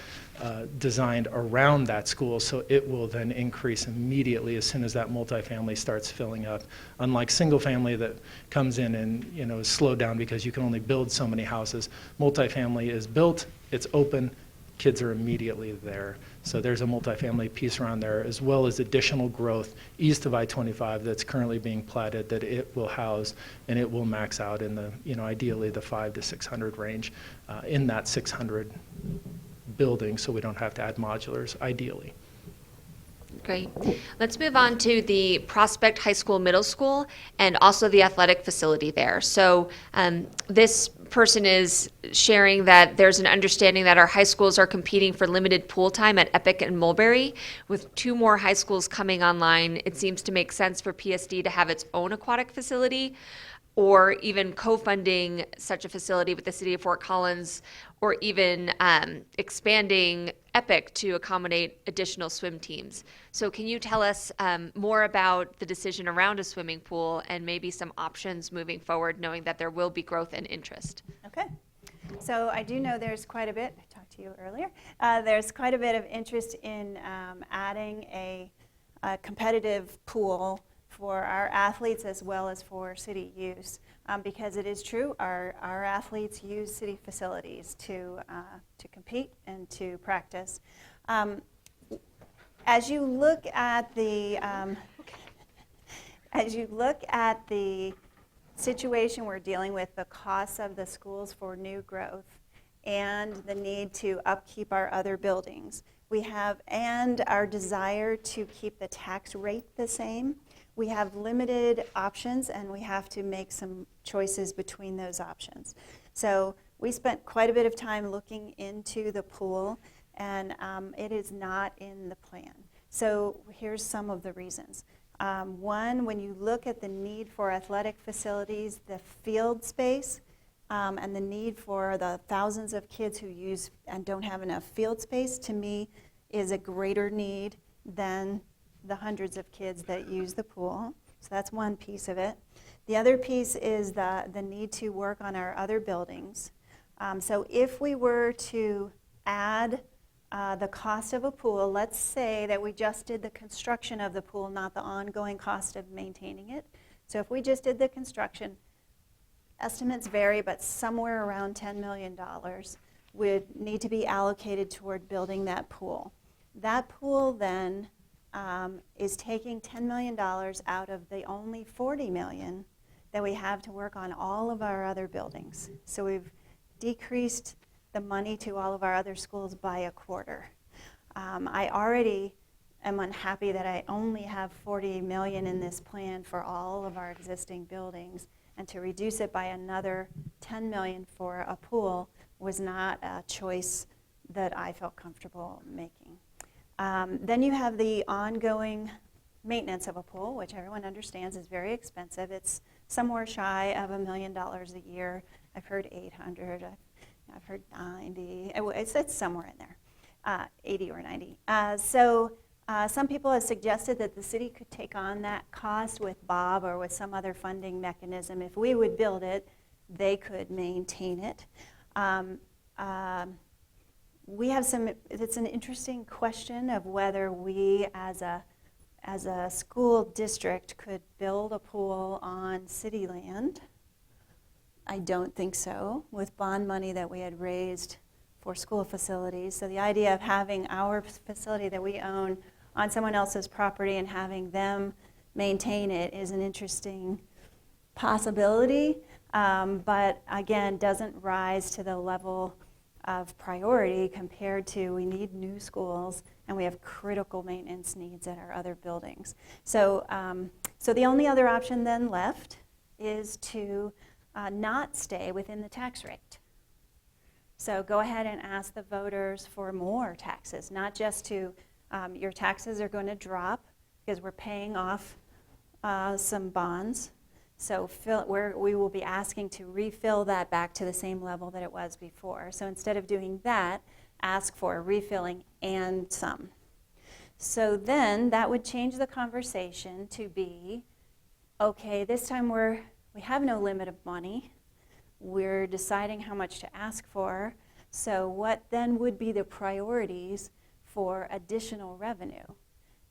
designed around that school, so it will then increase immediately as soon as that multifamily starts filling up. Unlike single family that comes in and is slowed down because you can only build so many houses, multifamily is built, it's open, kids are immediately there. So there's a multifamily piece around there, as well as additional growth east of I-25 that's currently being platted that it will house, and it will max out in the, ideally the 500 to 600 range, in that 600 building, so we don't have to add modulars, ideally. Great. Let's move on to the Prospect High School Middle School and also the athletic facility there. So this person is sharing that there's an understanding that our high schools are competing for limited pool time at Epic and Mulberry. With 2 more high schools coming online, it seems to make sense for PSD to have its own aquatic facility, or even co-funding such a facility with the city of Fort Collins, or even expanding Epic to accommodate additional swim teams. So can you tell us more about the decision around a swimming pool and maybe some options moving forward, knowing that there will be growth and interest? Okay. So I do know there's quite a bit, I talked to you earlier, there's quite a bit of interest in adding a competitive pool for our athletes as well as for city use, because it is true, our athletes use city facilities to compete and to practice. As you look at the situation we're dealing with, the costs of the schools for new growth and the need to upkeep our other buildings, and our desire to keep the tax rate the same, we have limited options, and we have to make some choices between those options. So we spent quite a bit of time looking into the pool, and it is not in the plan. So here's some of the reasons. One, when you look at the need for athletic facilities, the field space, and the need for the thousands of kids who use and don't have enough field space, to me, is a greater need than the hundreds of kids that use the pool. So that's one piece of it. The other piece is the need to work on our other buildings. So if we were to add the cost of a pool, let's say that we just did the construction of the pool, not the ongoing cost of maintaining it. So if we just did the construction, estimates vary, but somewhere around $10 million would need to be allocated toward building that pool. That pool then is taking $10 million out of the only $40 million that we have to work on all of our other buildings. So we've decreased the money to all of our other schools by a quarter. I already am unhappy that I only have $40 million in this plan for all of our existing buildings, and to reduce it by another $10 million for a pool was not a choice that I felt comfortable making. Then you have the ongoing maintenance of a pool, which everyone understands is very expensive. It's somewhere shy of $1 million a year. I've heard 800, I've heard 90. It's somewhere in there, 80 or 90. So some people have suggested that the city could take on that cost with Bob or with some other funding mechanism. If we would build it, they could maintain it. We have it's an interesting question of whether we as a school district could build a pool on city land. I don't think so, with bond money that we had raised for school facilities. So the idea of having our facility that we own on someone else's property and having them maintain it is an interesting possibility, but again, doesn't rise to the level of priority compared to we need new schools and we have critical maintenance needs at our other buildings. So, so the only other option then left is to not stay within the tax rate. So go ahead and ask the voters for more taxes, not just to, your taxes are going to drop because we're paying off some bonds. So we will be asking to refill that back to the same level that it was before. So instead of doing that, ask for refilling and some. So then that would change the conversation to be, okay, this time we have no limit of money. We're deciding how much to ask for. So what then would be the priorities for additional revenue?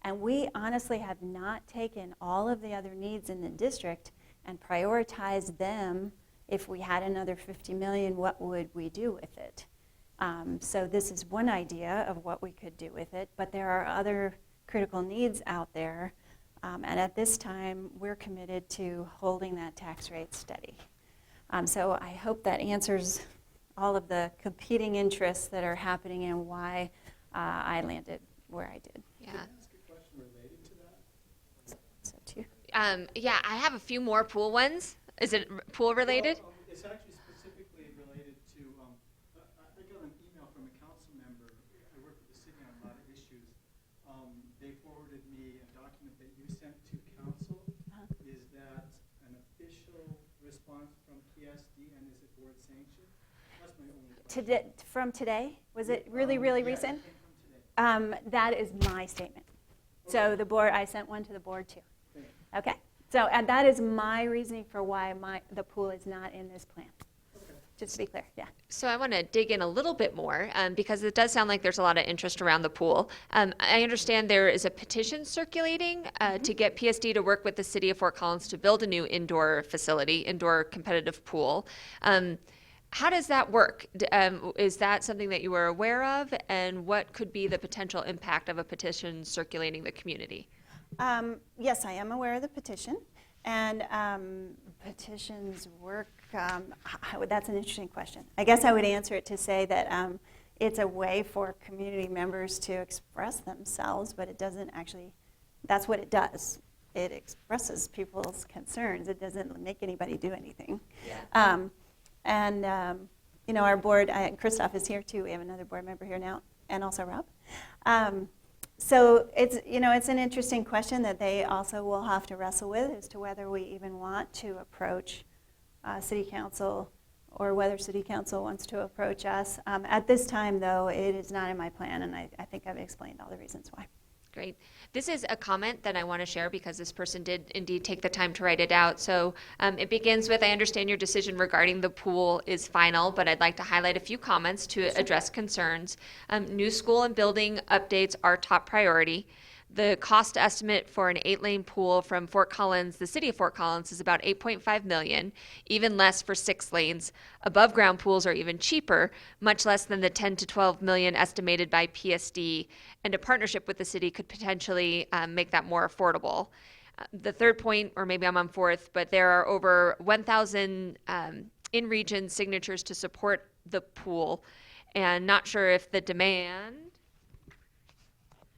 And we honestly have not taken all of the other needs in the district and prioritize them. If we had another $50 million, what would we do with it? So this is one idea of what we could do with it, but there are other critical needs out there, and at this time, we're committed to holding that tax rate steady. So I hope that answers all of the competing interests that are happening and why I landed where I did. Yeah. So too. Yeah, I have a few more pool ones. Is it pool related? Well, it's actually specifically related to, I got an email from a council member. I work with the city on a lot of issues. They forwarded me a document that you sent to council. Is that an official response from PSD and is it board sanctioned? That's my only question. From today? Was it really, really Yeah, recent? it came from today. That is my statement. So the board, I sent one to the board too. Thank you. Okay. So and that is my reasoning for why the pool is not in this plan. Just to be clear, yeah. So I want to dig in a little bit more because it does sound like there's a lot of interest around the pool. I understand there is a petition circulating to get PSD to work with the city of Fort Collins to build a new indoor facility, indoor competitive pool. How does that work? Is that something that you were aware of? And what could be the potential impact of a petition circulating the community? Yes, I am aware of the petition. And petitions work, that's an interesting question. I guess I would answer it to say that it's a way for community members to express themselves, but it doesn't actually, that's what it does. It expresses people's concerns. It doesn't make anybody do anything. Yeah. You know, our board, Christoph is here too. We have another board member here now, and also Rob. So it's, you know, it's an interesting question that they also will have to wrestle with as to whether we even want to approach city council or whether city council wants to approach us. At this time, though, it is not in my plan, and I think I've explained all the reasons why. Great. This is a comment that I want to share because this person did indeed take the time to write it out. So it begins with, I understand your decision regarding the pool is final, but I'd like to highlight a few comments to address concerns. New school and building updates are top priority. The cost estimate for an 8-lane pool from Fort Collins, the city of Fort Collins, is about $8.5 million, even less for 6 lanes. Above ground pools are even cheaper, much less than the $10 to $12 million estimated by PSD, and a partnership with the city could potentially make that more affordable. The third point, or maybe I'm on fourth, but there are over 1,000 in-region signatures to support the pool, and not sure if the demand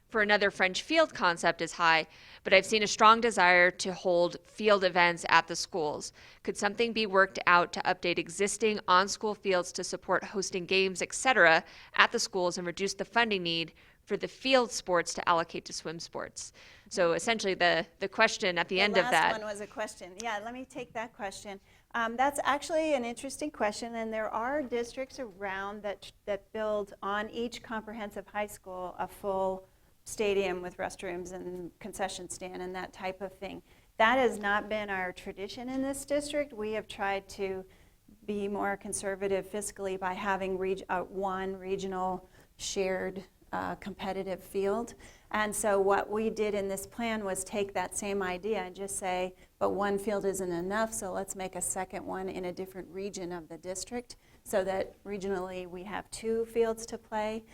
for another French field concept is high, but I've seen a strong desire to hold field events at the schools. Could something be worked out to update existing on-school fields to support hosting games, etc., at the schools and reduce the funding need for the field sports to allocate to swim sports? So essentially the question at the end of that. The last one was a question. Yeah, let me take that question. That's actually an interesting question, and there are districts around that build on each comprehensive high school a full stadium with restrooms and concession stand and that type of thing. That has not been our tradition in this district. We have tried to be more conservative fiscally by having one regional shared competitive field. And so what we did in this plan was take that same idea and just say, but one field isn't enough, so let's make a second one in a different region of the district so that regionally we have 2 fields to play.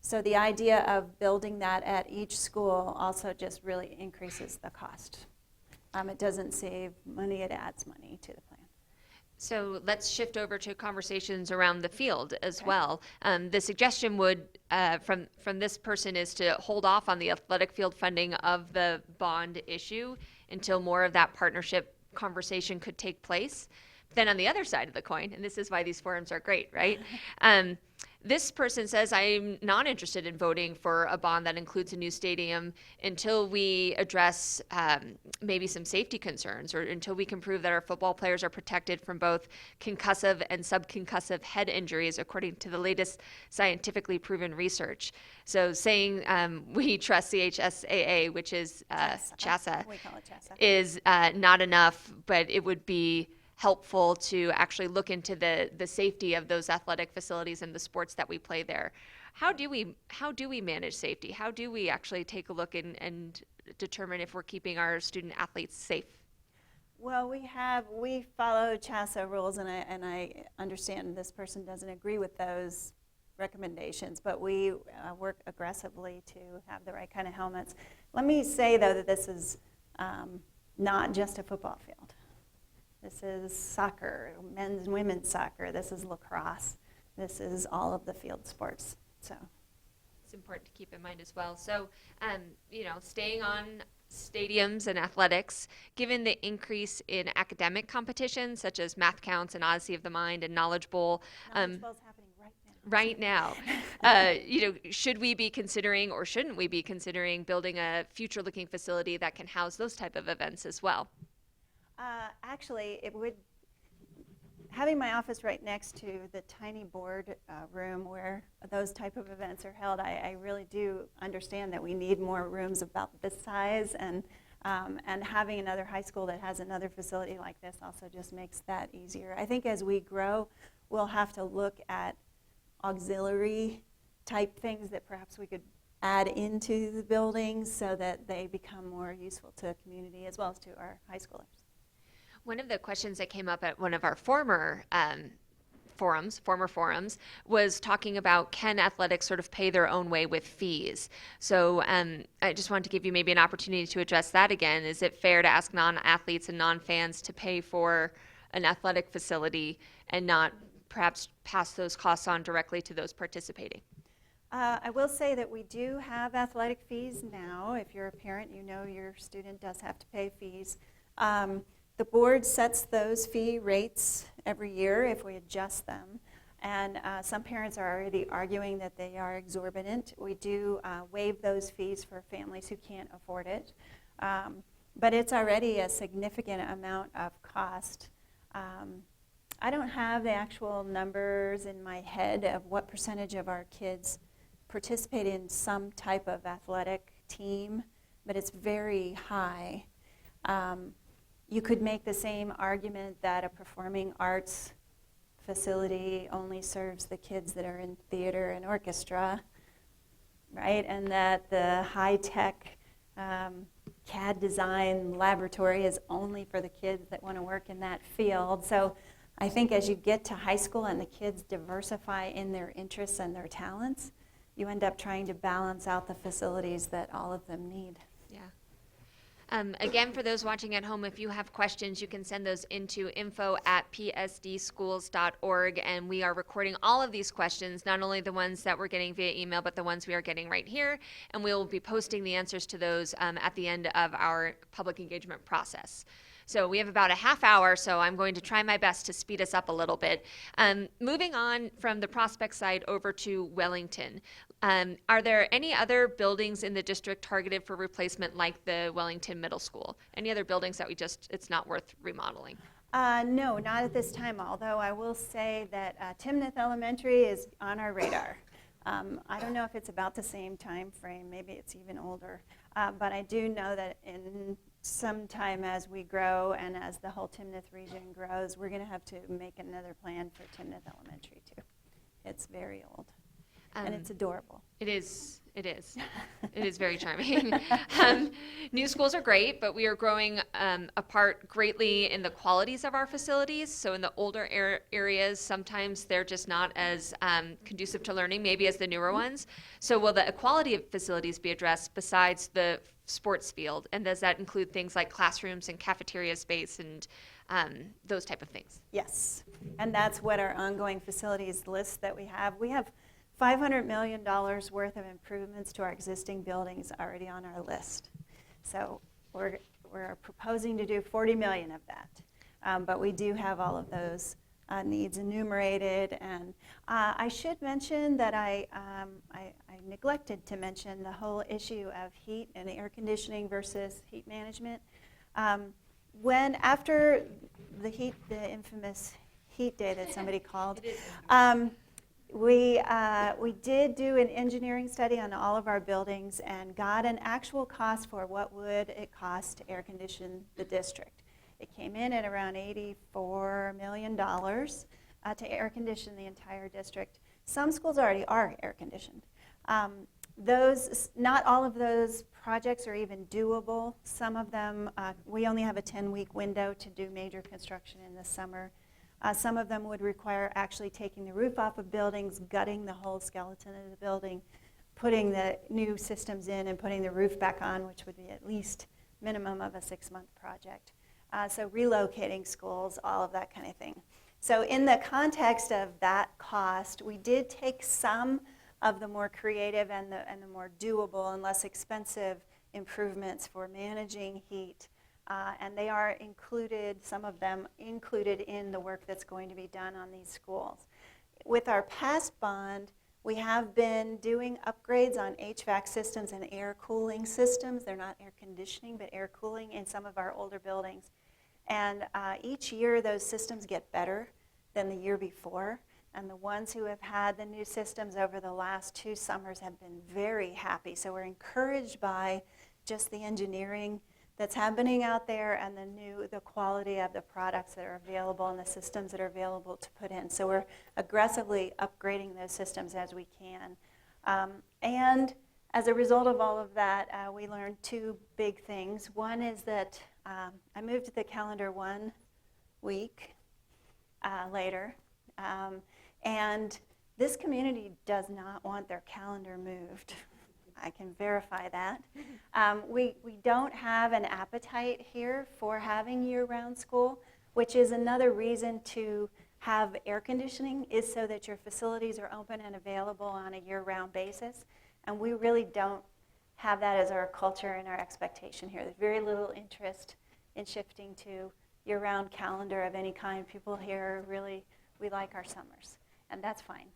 So the idea of building that at each school also just really increases the cost. It doesn't save money, it adds money to the plan. So let's shift over to conversations around the field as well. The suggestion would, from this person, is to hold off on the athletic field funding of the bond issue until more of that partnership conversation could take place. Then on the other side of the coin, and this is why these forums are great, right? This person says, I'm not interested in voting for a bond that includes a new stadium until we address maybe some safety concerns or until we can prove that our football players are protected from both concussive and subconcussive head injuries according to the latest scientifically proven research. So saying we trust CHSAA, which is CHASA, We call it CHASA. is not enough, but it would be helpful to actually look into the safety of those athletic facilities and the sports that we play there. How do we manage safety? How do we actually take a look and determine if we're keeping our student athletes safe? Well, we follow CHASA rules, and I understand this person doesn't agree with those recommendations, but we work aggressively to have the right kind of helmets. Let me say, though, that this is not just a football field. This is soccer, men's and women's soccer. This is lacrosse. This is all of the field sports. So, It's important to keep in mind as well. So, staying on stadiums and athletics, given the increase in academic competitions such as Math Counts and Odyssey of the Mind and Knowledge Bowl, Knowledge Bowl's happening right now. right now, should we be considering or shouldn't we be considering building a future-looking facility that can house those type of events as well? Actually, it would, having my office right next to the tiny board room where those type of events are held, I really do understand that we need more rooms about this size, and having another high school that has another facility like this also just makes that easier. I think as we grow, we'll have to look at auxiliary type things that perhaps we could add into the buildings so that they become more useful to the community as well as to our high schoolers. One of the questions that came up at one of our former forums, was talking about, can athletics sort of pay their own way with fees? So I just wanted to give you maybe an opportunity to address that again. Is it fair to ask non-athletes and non-fans to pay for an athletic facility and not perhaps pass those costs on directly to those participating? I will say that we do have athletic fees now. If you're a parent, you know your student does have to pay fees. The board sets those fee rates every year if we adjust them. And some parents are already arguing that they are exorbitant. We do waive those fees for families who can't afford it. But it's already a significant amount of cost. I don't have the actual numbers in my head of what percentage of our kids participate in some type of athletic team, but it's very high. You could make the same argument that a performing arts facility only serves the kids that are in theater and orchestra, right? And that the high-tech CAD design laboratory is only for the kids that want to work in that field. So I think as you get to high school and the kids diversify in their interests and their talents, you end up trying to balance out the facilities that all of them need. Yeah. Again, for those watching at home, if you have questions, you can send those into info@psdschools.org, and we are recording all of these questions, not only the ones that we're getting via email, but the ones we are getting right here, and we will be posting the answers to those at the end of our public engagement process. So we have about a half hour, so I'm going to try my best to speed us up a little bit. Moving on from the Prospect side over to Wellington, are there any other buildings in the district targeted for replacement like the Wellington Middle School? Any other buildings that it's not worth remodeling? No, not at this time, although I will say that Timnath Elementary is on our radar. I don't know if it's about the same time frame, maybe it's even older, but I do know that in some time as we grow and as the whole Timnath region grows, we're going to have to make another plan for Timnath Elementary too. It's very old, and it's adorable. It is. It is. It is very charming. New schools are great, but we are growing apart greatly in the qualities of our facilities. So in the older areas, sometimes they're just not as conducive to learning, maybe as the newer ones. So will the equality of facilities be addressed besides the sports field? And does that include things like classrooms and cafeteria space and those type of things? Yes, and that's what our ongoing facilities list that we have. We have $500 million worth of improvements to our existing buildings already on our list. So we're proposing to do 40 million of that. But we do have all of those needs enumerated. And I should mention that I neglected to mention the whole issue of heat and air conditioning versus heat management. After the infamous heat day that somebody called, we did do an engineering study on all of our buildings and got an actual cost for what would it cost to air condition the district. It came in at around $84 million to air condition the entire district. Some schools already are air conditioned. Not all of those projects are even doable. Some of them, we only have a 10-week window to do major construction in the summer. Some of them would require actually taking the roof off of buildings, gutting the whole skeleton of the building, putting the new systems in and putting the roof back on, which would be at least minimum of a 6-month project. so relocating schools, all of that kind of thing. So in the context of that cost, we did take some of the more creative and the more doable and less expensive improvements for managing heat, and they are included, some of them included in the work that's going to be done on these schools. With our past bond, we have been doing upgrades on HVAC systems and air cooling systems. They're not air conditioning, but air cooling in some of our older buildings. And each year, those systems get better than the year before. And the ones who have had the new systems over the last 2 summers have been very happy. So we're encouraged by just the engineering that's happening out there and the quality of the products that are available and the systems that are available to put in. So we're aggressively upgrading those systems as we can. And as a result of all of that, we learned 2 big things. One is that I moved the calendar 1 week later. And this community does not want their calendar moved. I can verify that. We don't have an appetite here for having year-round school, which is another reason to have air conditioning, is so that your facilities are open and available on a year-round basis. And we really don't have that as our culture and our expectation here. There's very little interest in shifting to year-round calendar of any kind. People here really, we like our summers, and that's fine.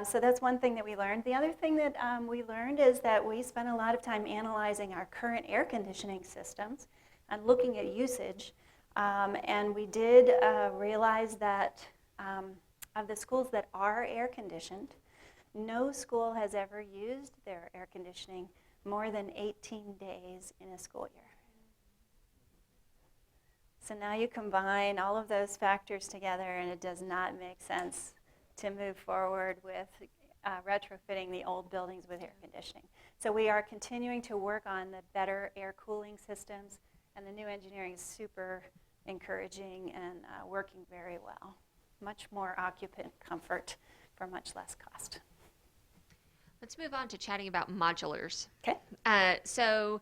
So that's one thing that we learned. The other thing that we learned is that we spent a lot of time analyzing our current air conditioning systems and looking at usage. And we did realize that of the schools that are air conditioned, no school has ever used their air conditioning more than 18 days in a school year. So now you combine all of those factors together, and it does not make sense to move forward with retrofitting the old buildings with air conditioning. So we are continuing to work on the better air cooling systems, and the new engineering is super encouraging and working very well. Much more occupant comfort for much less cost. Let's move on to chatting about modulars. Okay. So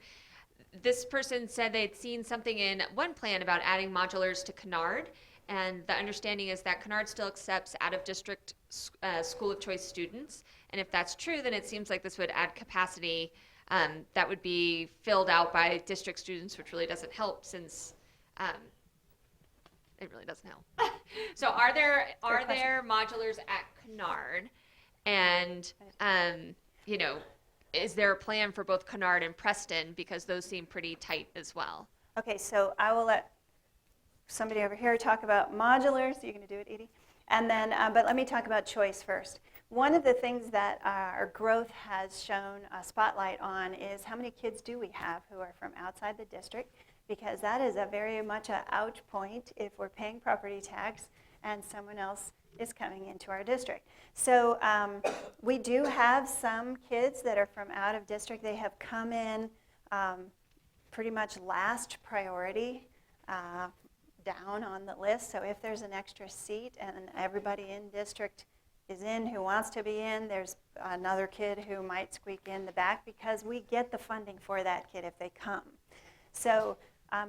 this person said they'd seen something in one plan about adding modulars to Kennard, and the understanding is that Kennard still accepts out-of-district school of choice students. And if that's true, then it seems like this would add capacity that would be filled out by district students, which really doesn't help since it really doesn't help. So are there modulars at Kennard? And is there a plan for both Kennard and Preston, because those seem pretty tight as well? Okay, so I will let somebody over here talk about modulars. You're going to do it, Edie? And then, but let me talk about choice first. One of the things that our growth has shown a spotlight on is how many kids do we have who are from outside the district, because that is a very much an out point if we're paying property tax and someone else is coming into our district. So we do have some kids that are from out of district. They have come in pretty much last priority down on the list. So if there's an extra seat and everybody in district is in who wants to be in, there's another kid who might squeak in the back, because we get the funding for that kid if they come. So,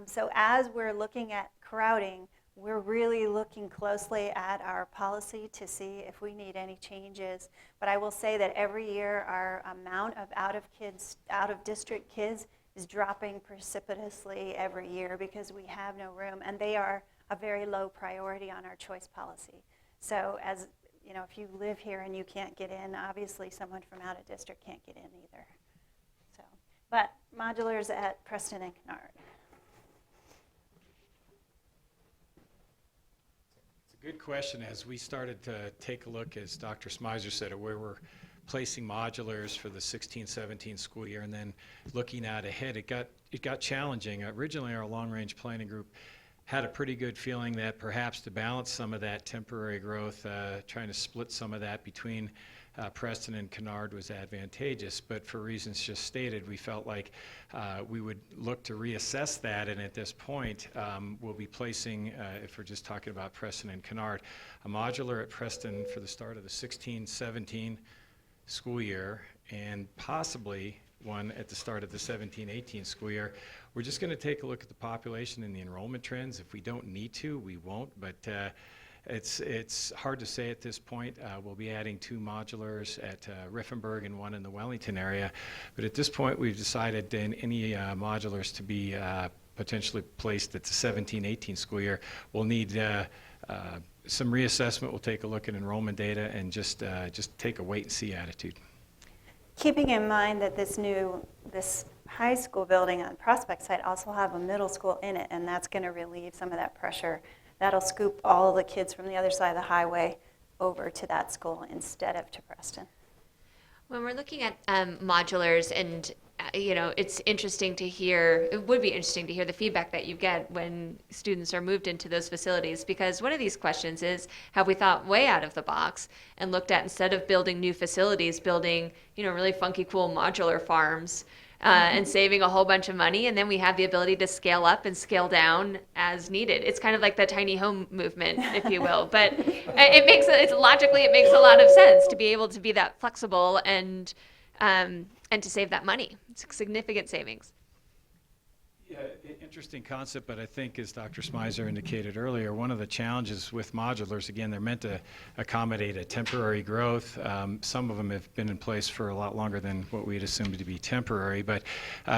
so as we're looking at crowding, we're really looking closely at our policy to see if we need any changes. But I will say that every year our amount of out-of-district kids is dropping precipitously every year because we have no room, and they are a very low priority on our choice policy. So as you know, if you live here and you can't get in, obviously someone from out of district can't get in either. So, but modulars at Preston and Kennard. Good question. As we started to take a look, as Dr. Smizer said, at where we're placing modulars for the 16-17 school year, and then looking out ahead, it got challenging. Originally, our long-range planning group had a pretty good feeling that perhaps to balance some of that temporary growth, trying to split some of that between Preston and Kennard was advantageous, but for reasons just stated, we felt like we would look to reassess that, and at this point, we'll be placing, if we're just talking about Preston and Kennard, a modular at Preston for the start of the 16-17 school year, and possibly one at the start of the 17-18 school year. We're just going to take a look at the population and the enrollment trends. If we don't need to, we won't, but it's hard to say at this point. We'll be adding 2 modulars at Riffenburg and 1 in the Wellington area, but at this point we've decided in any modulars to be potentially placed at the 17-18 school year. We'll need some reassessment. We'll take a look at enrollment data and just take a wait and see attitude. Keeping in mind that this high school building on Prospect site also have a middle school in it, and that's going to relieve some of that pressure. That'll scoop all the kids from the other side of the highway over to that school instead of to Preston. When we're looking at modulars, and it's interesting to hear, it would be interesting to hear the feedback that you get when students are moved into those facilities, because one of these questions is, have we thought way out of the box and looked at, instead of building new facilities, building really funky, cool modular farms and saving a whole bunch of money, and then we have the ability to scale up and scale down as needed. It's kind of like the tiny home movement, if you will, but it makes a lot of sense to be able to be that flexible and to save that money. It's significant savings. Yeah, interesting concept, but I think, as Dr. Smizer indicated earlier, one of the challenges with modulars, again, they're meant to accommodate a temporary growth. Some of them have been in place for a lot longer than what we'd assumed to be temporary, but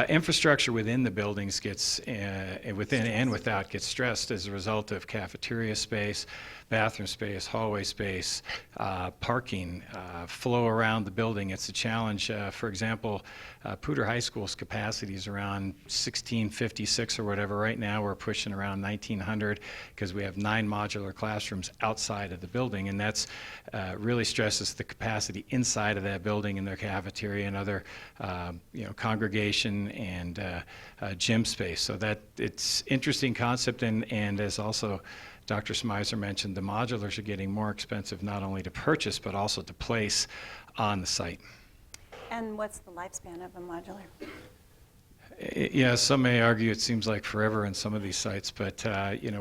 infrastructure within the buildings gets, within and without, gets stressed as a result of cafeteria space, bathroom space, hallway space, parking, flow around the building. It's a challenge. For example, Poudre High School's capacity is around 1656 or whatever. Right now we're pushing around 1900 because we have 9 modular classrooms outside of the building, and that's really stresses the capacity inside of that building in their cafeteria and other congregation and gym space. So that it's interesting concept, and as also Dr. Smizer mentioned, the modulars are getting more expensive not only to purchase but also to place on the site. And what's the lifespan of a modular? Yeah, some may argue it seems like forever in some of these sites, but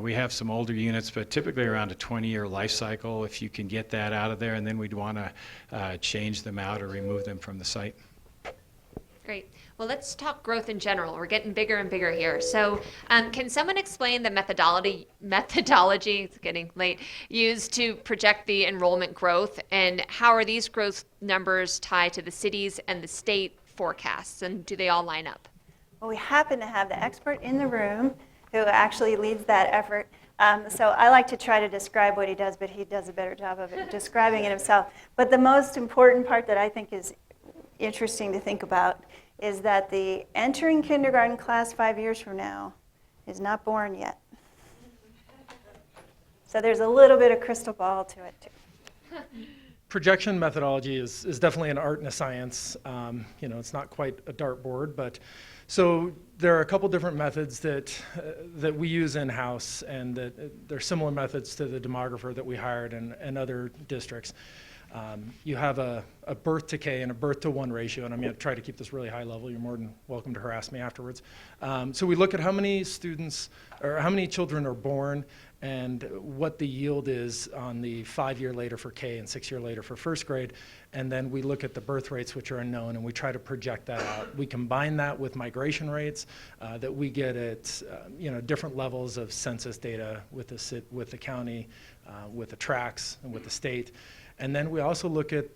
we have some older units, but typically around a 20-year life cycle if you can get that out of there, and then we'd want to change them out or remove them from the site. Great. Well, let's talk growth in general. We're getting bigger and bigger here. So can someone explain the methodology, it's getting late, used to project the enrollment growth, and how are these growth numbers tied to the cities and the state forecasts, and do they all line up? Well, we happen to have the expert in the room who actually leads that effort. So I like to try to describe what he does, but he does a better job of it, describing it himself. But the most important part that I think is interesting to think about is that the entering kindergarten class 5 years from now is not born yet. So there's a little bit of crystal ball to it, too. Projection methodology is definitely an art and a science. It's not quite a dartboard, but so there are a couple different methods that we use in-house, and that they're similar methods to the demographer that we hired in other districts. You have a birth to K and a birth to 1 ratio, and I'm going to try to keep this really high level. You're more than welcome to harass me afterwards. So we look at how many students or how many children are born and what the yield is on the 5-year later for K and 6-year later for first grade, and then we look at the birth rates, which are unknown, and we try to project that out. We combine that with migration rates that we get at different levels of census data with the county, with the tracts, and with the state. And then we also look at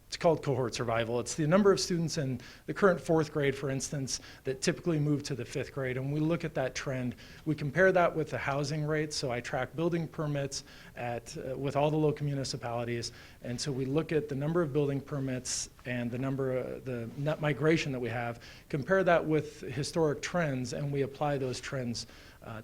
it's called cohort survival. It's the number of students in the current 4th grade, for instance, that typically move to the 5th grade. And we look at that trend. We compare that with the housing rates. So I track building permits with all the local municipalities. And so we look at the number of building permits and the net migration that we have, compare that with historic trends, and we apply those trends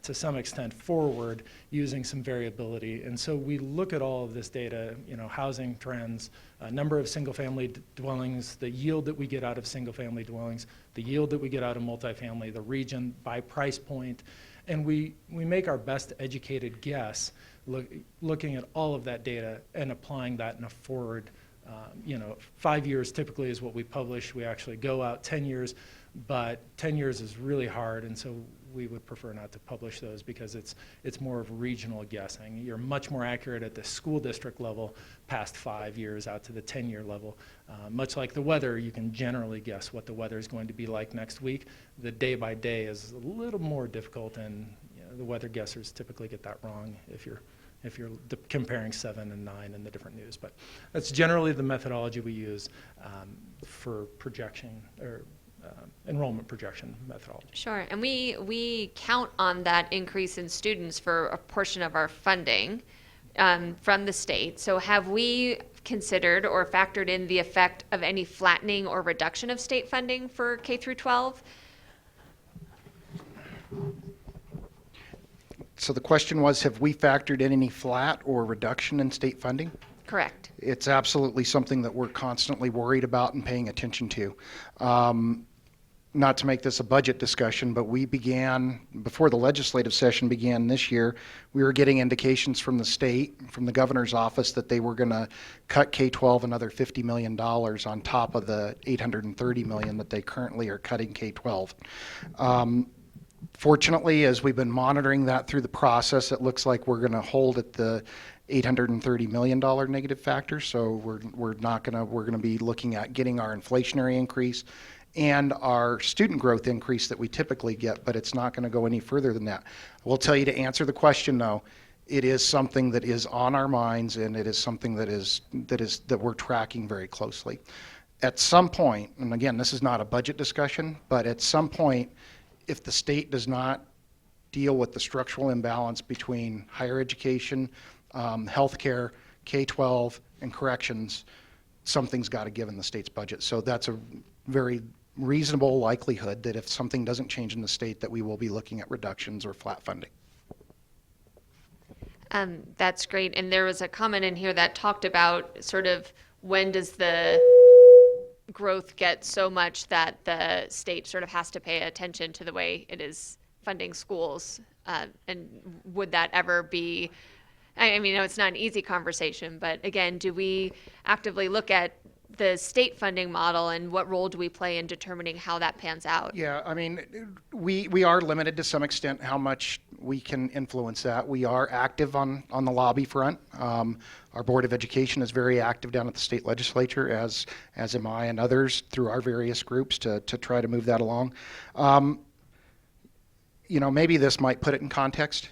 to some extent forward using some variability. And so we look at all of this data, housing trends, number of single-family dwellings, the yield that we get out of single-family dwellings, the yield that we get out of multifamily, the region by price point, and we make our best educated guess looking at all of that data and applying that in a forward 5 years typically is what we publish. We actually go out 10 years, but 10 years is really hard, and so we would prefer not to publish those because it's more of regional guessing. You're much more accurate at the school district level past 5 years out to the 10-year level. Much like the weather, you can generally guess what the weather is going to be like next week. The day by day is a little more difficult, and the weather guessers typically get that wrong if you're comparing 7 and 9 in the different news. But that's generally the methodology we use for projection or enrollment projection methodology. Sure, and we count on that increase in students for a portion of our funding from the state. So have we considered or factored in the effect of any flattening or reduction of state funding for K through 12? So the question was, have we factored in any flat or reduction in state funding? Correct. It's absolutely something that we're constantly worried about and paying attention to. Not to make this a budget discussion, but we began, before the legislative session began this year, we were getting indications from the state, from the governor's office, that they were going to cut K-12 another $50 million on top of the $830 million that they currently are cutting K-12. Fortunately, as we've been monitoring that through the process, it looks like we're going to hold at the $830 million negative factor. So we're going to be looking at getting our inflationary increase and our student growth increase that we typically get, but it's not going to go any further than that. I will tell you, to answer the question, though, it is something that is on our minds, and it is something that we're tracking very closely. At some point, and again, this is not a budget discussion, but at some point, if the state does not deal with the structural imbalance between higher education, healthcare, K-12, and corrections, something's got to give in the state's budget. So that's a very reasonable likelihood that if something doesn't change in the state, that we will be looking at reductions or flat funding. That's great. And there was a comment in here that talked about sort of when does the growth get so much that the state sort of has to pay attention to the way it is funding schools. And would that ever be, I mean, it's not an easy conversation, but again, do we actively look at the state funding model, and what role do we play in determining how that pans out? Yeah, I mean, we are limited to some extent how much we can influence that. We are active on the lobby front. Our Board of Education is very active down at the state legislature, as am I and others through our various groups to try to move that along. Maybe this might put it in context.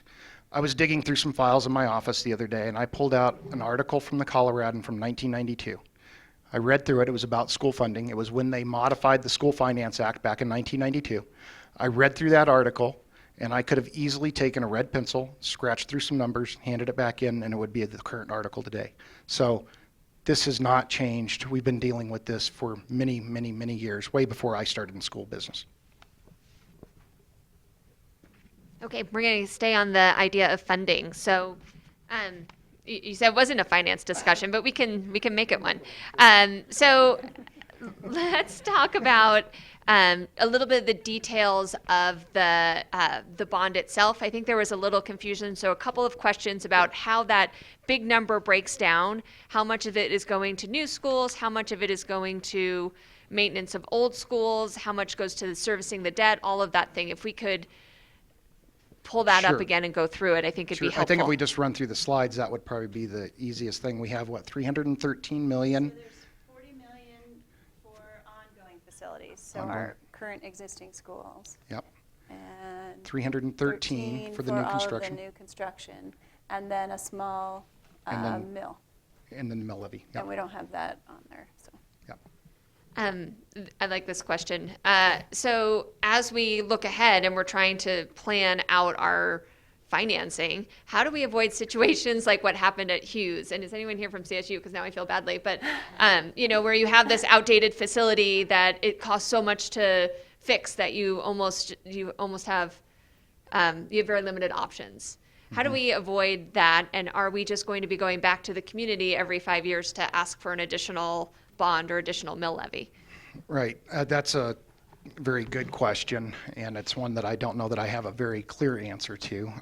I was digging through some files in my office the other day, and I pulled out an article from the Coloradan from 1992. I read through it. It was about school funding. It was when they modified the School Finance Act back in 1992. I read through that article, and I could have easily taken a red pencil, scratched through some numbers, handed it back in, and it would be the current article today. So this has not changed. We've been dealing with this for many, many, many years, way before I started in school business. Okay, we're going to stay on the idea of funding. So you said it wasn't a finance discussion, but we can make it one. So let's talk about a little bit of the details of the bond itself. I think there was a little confusion, so a couple of questions about how that big number breaks down, how much of it is going to new schools, how much of it is going to maintenance of old schools, how much goes to servicing the debt, all of that thing. If we could pull that up Sure. again and go through it, I think it'd be helpful. I think if we just run through the slides, that would probably be the easiest thing. We have, what, 313 million? So there's $40 million for ongoing facilities, so Ongoing. our current existing schools. Yep. And 313 for the new construction. all of the new construction, and then a small And then- mill. And then the mill levy. Yep. And we don't have that on there, so. Yep. I like this question. So as we look ahead and we're trying to plan out our financing, how do we avoid situations like what happened at Hughes? And is anyone here from CSU? Because now I feel badly. But, where you have this outdated facility that it costs so much to fix that you almost have, you have very limited options. How do we avoid that? And are we just going to be going back to the community every 5 years to ask for an additional bond or additional mill levy? Right. That's a very good question, and it's one that I don't know that I have a very clear answer to.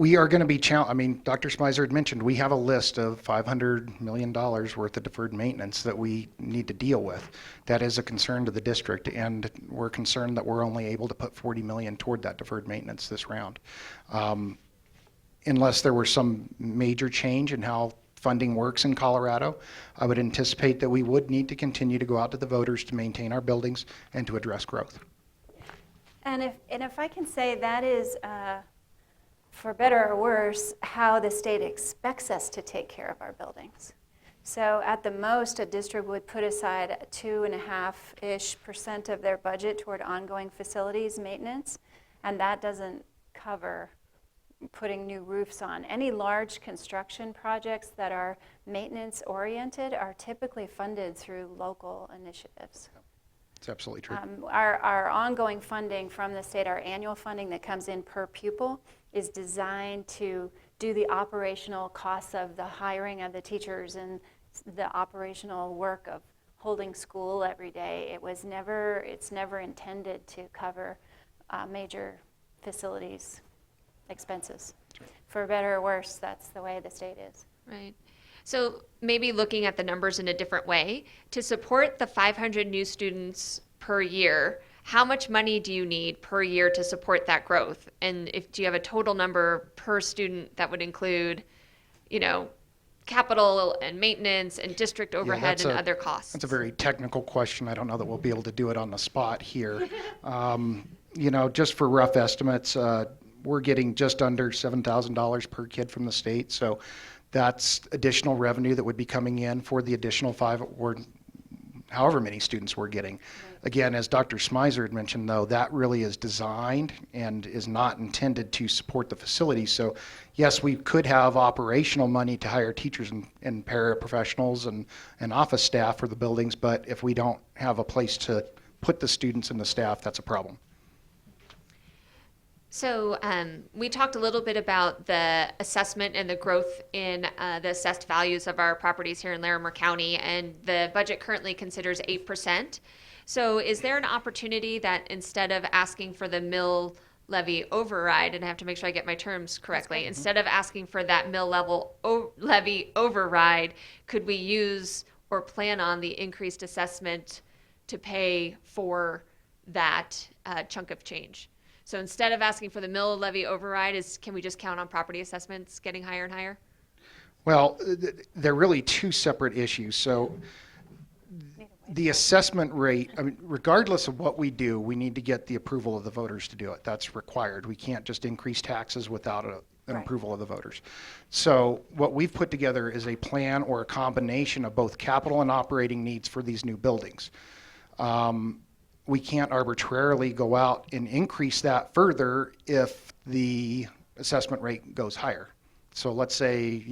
We are going to be I mean, Dr. Smizer had mentioned, we have a list of $500 million worth of deferred maintenance that we need to deal with. That is a concern to the district, and we're concerned that we're only able to put $40 million toward that deferred maintenance this round. Unless there were some major change in how funding works in Colorado, I would anticipate that we would need to continue to go out to the voters to maintain our buildings and to address growth. And if I can say, that is, for better or worse, how the state expects us to take care of our buildings. So at the most, a district would put aside 2.5-ish% of their budget toward ongoing facilities maintenance, and that doesn't cover putting new roofs on. Any large construction projects that are maintenance oriented are typically funded through local initiatives. It's absolutely true. Our ongoing funding from the state, our annual funding that comes in per pupil, is designed to do the operational costs of the hiring of the teachers and the operational work of holding school every day. It's never intended to cover major facilities expenses. For better or worse, that's the way the state is. Right. So maybe looking at the numbers in a different way, to support the 500 new students per year, how much money do you need per year to support that growth? And do you have a total number per student that would include, capital and maintenance and district overhead and other costs? That's a very technical question. I don't know that we'll be able to do it on the spot here. Just for rough estimates, we're getting just under $7,000 per kid from the state. So that's additional revenue that would be coming in for the additional 5 or however many students we're getting. Again, as Dr. Smizer had mentioned, though, that really is designed and is not intended to support the facility. So yes, we could have operational money to hire teachers and paraprofessionals and office staff for the buildings, but if we don't have a place to put the students and the staff, that's a problem. So we talked a little bit about the assessment and the growth in the assessed values of our properties here in Larimer County, and the budget currently considers 8%. So is there an opportunity that instead of asking for the mill levy override, and I have to make sure I get my terms correctly, instead of asking for that levy override, could we use or plan on the increased assessment to pay for that chunk of change? So instead of asking for the mill levy override, can we just count on property assessments getting higher and higher? Well, they're really two separate issues. So the assessment rate, regardless of what we do, we need to get the approval of the voters to do it. That's required. We can't just increase taxes without an approval of the voters. So what we've put together is a plan or a combination of both capital and operating needs for these new buildings. We can't arbitrarily go out and increase that further if the assessment rate goes higher. So let's say,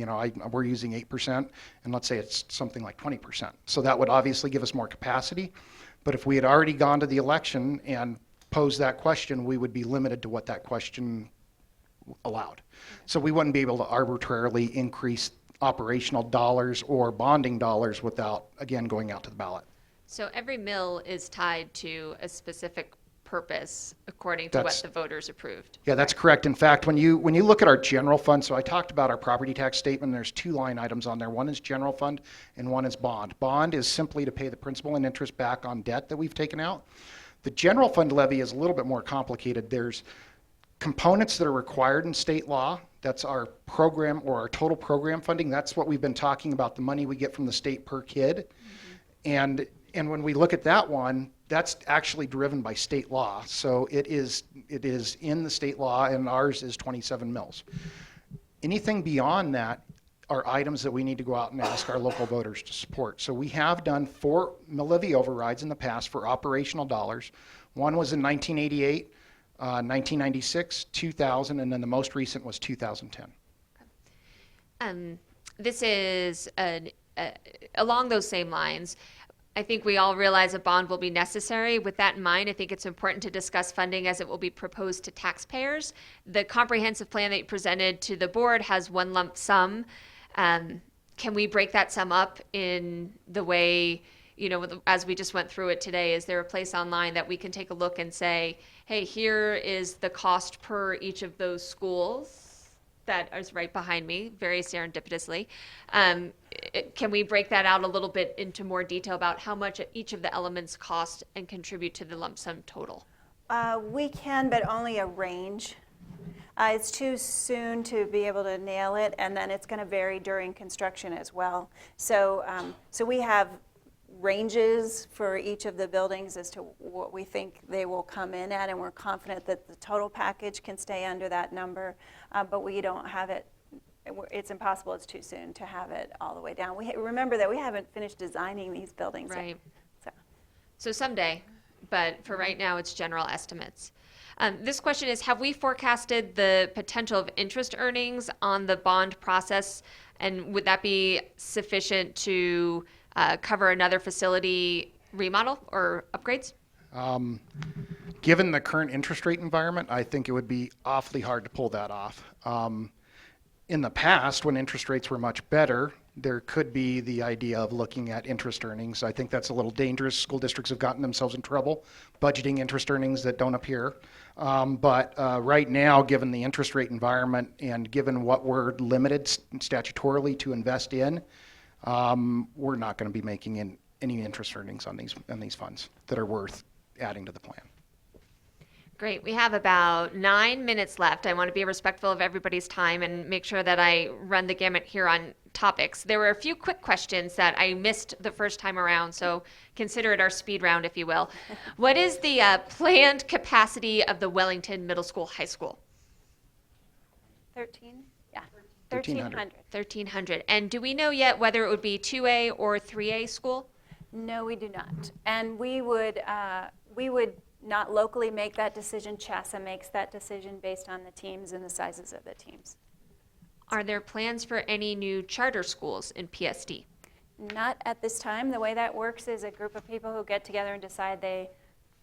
we're using 8%, and let's say it's something like 20%. So that would obviously give us more capacity. But if we had already gone to the election and posed that question, we would be limited to what that question allowed. So we wouldn't be able to arbitrarily increase operational dollars or bonding dollars without, again, going out to the ballot. So every mill is tied to a specific purpose according to what the voters approved. Yeah, that's correct. In fact, when you look at our general fund, so I talked about our property tax statement, there's 2 line items on there. One is general fund and one is bond. Bond is simply to pay the principal and interest back on debt that we've taken out. The general fund levy is a little bit more complicated. There's components that are required in state law. That's our program or our total program funding. That's what we've been talking about, the money we get from the state per kid. Mm-hmm. And when we look at that one, that's actually driven by state law. So it is in the state law, and ours is 27 mills. Anything beyond that are items that we need to go out and ask our local voters to support. So we have done 4 mill levy overrides in the past for operational dollars. One was in 1988, 1996, 2000, and then the most recent was 2010. This is along those same lines. I think we all realize a bond will be necessary. With that in mind, I think it's important to discuss funding as it will be proposed to taxpayers. The comprehensive plan that you presented to the board has one lump sum. Can we break that sum up in the way, as we just went through it today? Is there a place online that we can take a look and say, hey, here is the cost per each of those schools that is right behind me, very serendipitously. Can we break that out a little bit into more detail about how much each of the elements cost and contribute to the lump sum total? We can, but only a range. It's too soon to be able to nail it, and then it's going to vary during construction as well. So we have ranges for each of the buildings as to what we think they will come in at, and we're confident that the total package can stay under that number, but we don't have it. It's impossible. It's too soon to have it all the way down. Remember that we haven't finished designing these buildings Right. yet. So someday, but for right now, it's general estimates. This question is, have we forecasted the potential of interest earnings on the bond process, and would that be sufficient to cover another facility remodel or upgrades? Given the current interest rate environment, I think it would be awfully hard to pull that off. In the past, when interest rates were much better, there could be the idea of looking at interest earnings. I think that's a little dangerous. School districts have gotten themselves in trouble budgeting interest earnings that don't appear. But right now, given the interest rate environment and given what we're limited statutorily to invest in, we're not going to be making any interest earnings on these funds that are worth adding to the plan. Great. We have about 9 minutes left. I want to be respectful of everybody's time and make sure that I run the gamut here on topics. There were a few quick questions that I missed the first time around, so consider it our speed round, if you will. What is the planned capacity of the Wellington Middle School High School? 13? Yeah. 1,300. 1,300. And do we know yet whether it would be 2A or 3A school? No, we do not. And we would not locally make that decision. CHASA makes that decision based on the teams and the sizes of the teams. Are there plans for any new charter schools in PSD? Not at this time. The way that works is a group of people who get together and decide they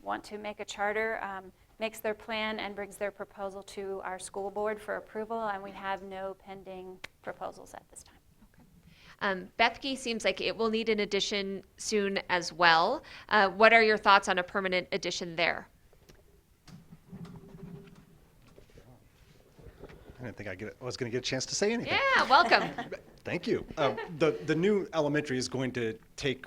want to make a charter, makes their plan and brings their proposal to our school board for approval, and we have no pending proposals at this time. Bethke seems like it will need an addition soon as well. What are your thoughts on a permanent addition there? I didn't think I was going to get a chance to say anything. Yeah, welcome. Thank you. The new elementary is going to take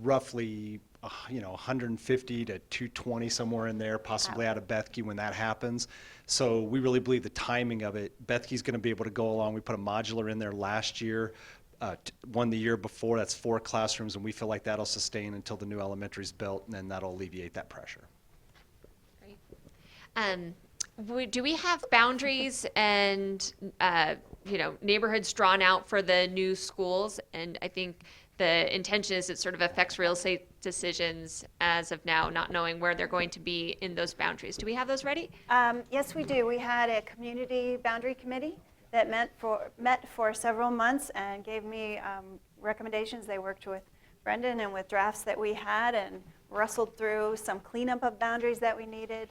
roughly 150 to 220, somewhere in there, possibly out of Bethke when that happens. So we really believe the timing of it. Bethke's going to be able to go along. We put a modular in there last year. One the year before, that's 4 classrooms, and we feel like that'll sustain until the new elementary is built, and then that'll alleviate that pressure. Great. Do we have boundaries and neighborhoods drawn out for the new schools? And I think the intention is it sort of affects real estate decisions as of now, not knowing where they're going to be in those boundaries. Do we have those ready? Yes, we do. We had a community boundary committee that met for several months and gave me recommendations. They worked with Brendan and with drafts that we had and rustled through some cleanup of boundaries that we needed.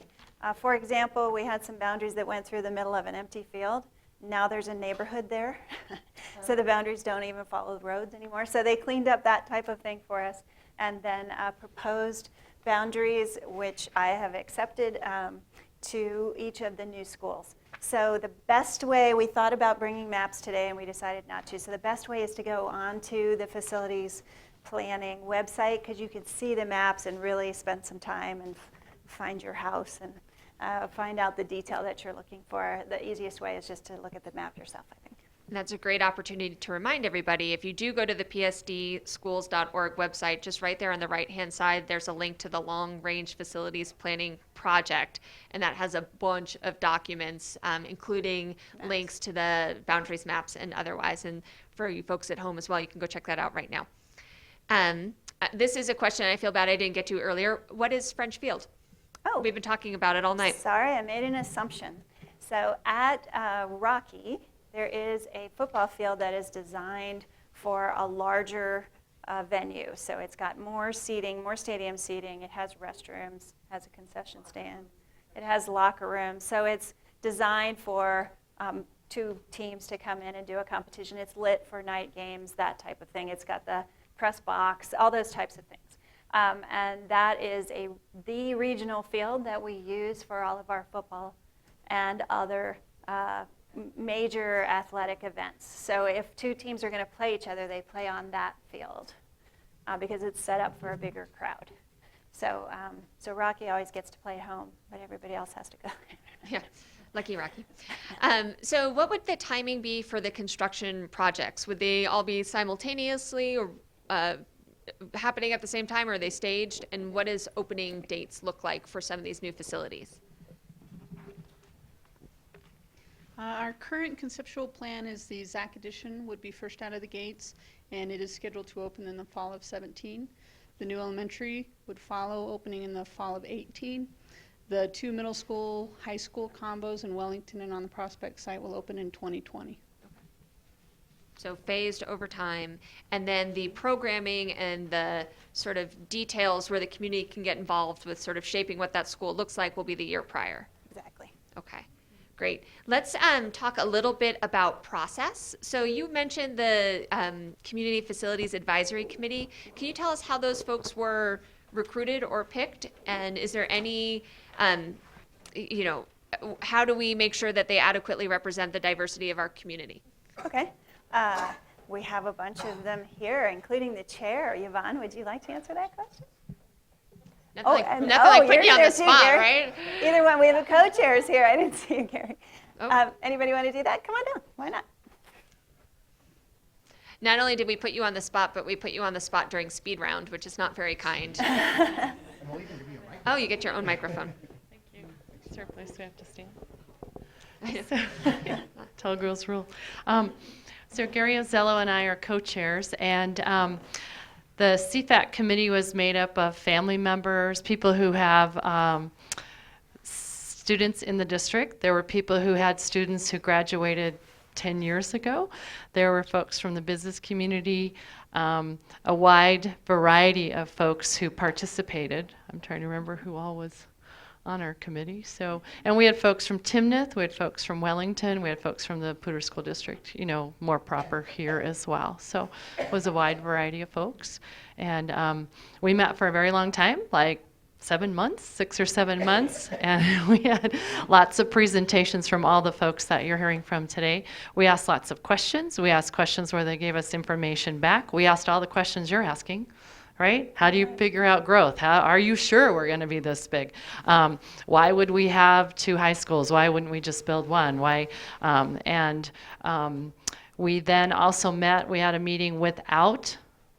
For example, we had some boundaries that went through the middle of an empty field. Now there's a neighborhood there, so the boundaries don't even follow the roads anymore. So they cleaned up that type of thing for us, and then proposed boundaries, which I have accepted to each of the new schools. So the best way, we thought about bringing maps today and we decided not to. So the best way is to go onto the facilities planning website, because you can see the maps and really spend some time and find your house and find out the detail that you're looking for. The easiest way is just to look at the map yourself, I think. And that's a great opportunity to remind everybody, if you do go to the psdschools.org website, just right there on the right-hand side, there's a link to the Long Range Facilities Planning Project, and that has a bunch of documents, including links to the boundaries maps and otherwise. And for you folks at home as well, you can go check that out right now. This is a question I feel bad I didn't get to earlier. What is French Field? Oh, We've been talking about it all night. sorry, I made an assumption. So at Rocky, there is a football field that is designed for a larger venue. So it's got more seating, more stadium seating. It has restrooms, has a concession stand. It has locker rooms. So it's designed for 2 teams to come in and do a competition. It's lit for night games, that type of thing. It's got the press box, all those types of things. And that is the regional field that we use for all of our football and other major athletic events. So if two teams are going to play each other, they play on that field because it's set up for a bigger crowd. So, so Rocky always gets to play at home, but everybody else has to go. Yeah, lucky Rocky. So what would the timing be for the construction projects? Would they all be simultaneously or happening at the same time, or are they staged? And what does opening dates look like for some of these new facilities? Our current conceptual plan is the ZAC addition would be first out of the gates, and it is scheduled to open in the fall of 17. The new elementary would follow, opening in the fall of 18. The two middle school, high school combos in Wellington and on the Prospect site will open in 2020. So phased over time, and then the programming and the sort of details where the community can get involved with sort of shaping what that school looks like will be the year prior. Exactly. Okay, great. Let's talk a little bit about process. So you mentioned the Community Facilities Advisory Committee. Can you tell us how those folks were recruited or picked? And is there any, you know, how do we make sure that they adequately represent the diversity of our community? Okay. We have a bunch of them here, including the chair. Yvonne, would you like to answer that question? Nothing like, and- nothing like you're putting you on there the too, spot, Gary. right? Either one. We have the co-chairs here. I didn't see you, Gary. Oh. Anybody want to do that? Come on down. Why not? Not only did we put you on the spot, but we put you on the spot during speed round, which is not very kind. Oh, you get your own microphone. Thank you. Is there a place we have to stand? Tell girls rule. So Gary Ozello and I are co-chairs, and the CFAC committee was made up of family members, people who have students in the district. There were people who had students who graduated 10 years ago. There were folks from the business community, a wide variety of folks who participated. I'm trying to remember who all was on our committee. So, and we had folks from Timnath, we had folks from Wellington, we had folks from the Poudre School District, you know, more proper here as well. So it was a wide variety of folks. And we met for a very long time, like 7 months, 6 or 7 months, and we had lots of presentations from all the folks that you're hearing from today. We asked lots of questions. We asked questions where they gave us information back. We asked all the questions you're asking. Right? How do you figure out growth? How are you sure we're going to be this big? Why would we have 2 high schools? Why wouldn't we just build one? Why? We then also met. We had a meeting without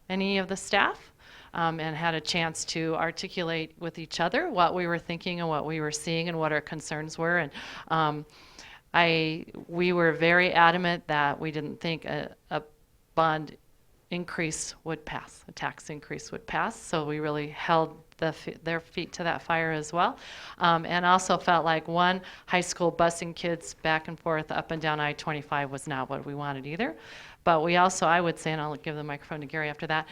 any of the staff and had a chance to articulate with each other what we were thinking and what we were seeing and what our concerns were. And we were very adamant that we didn't think a bond increase would pass, a tax increase would pass. So we really held their feet to that fire as well. And also felt like one high school busing kids back and forth up and down I-25 was not what we wanted either. But we also, I would say, and I'll give the microphone to Gary after that,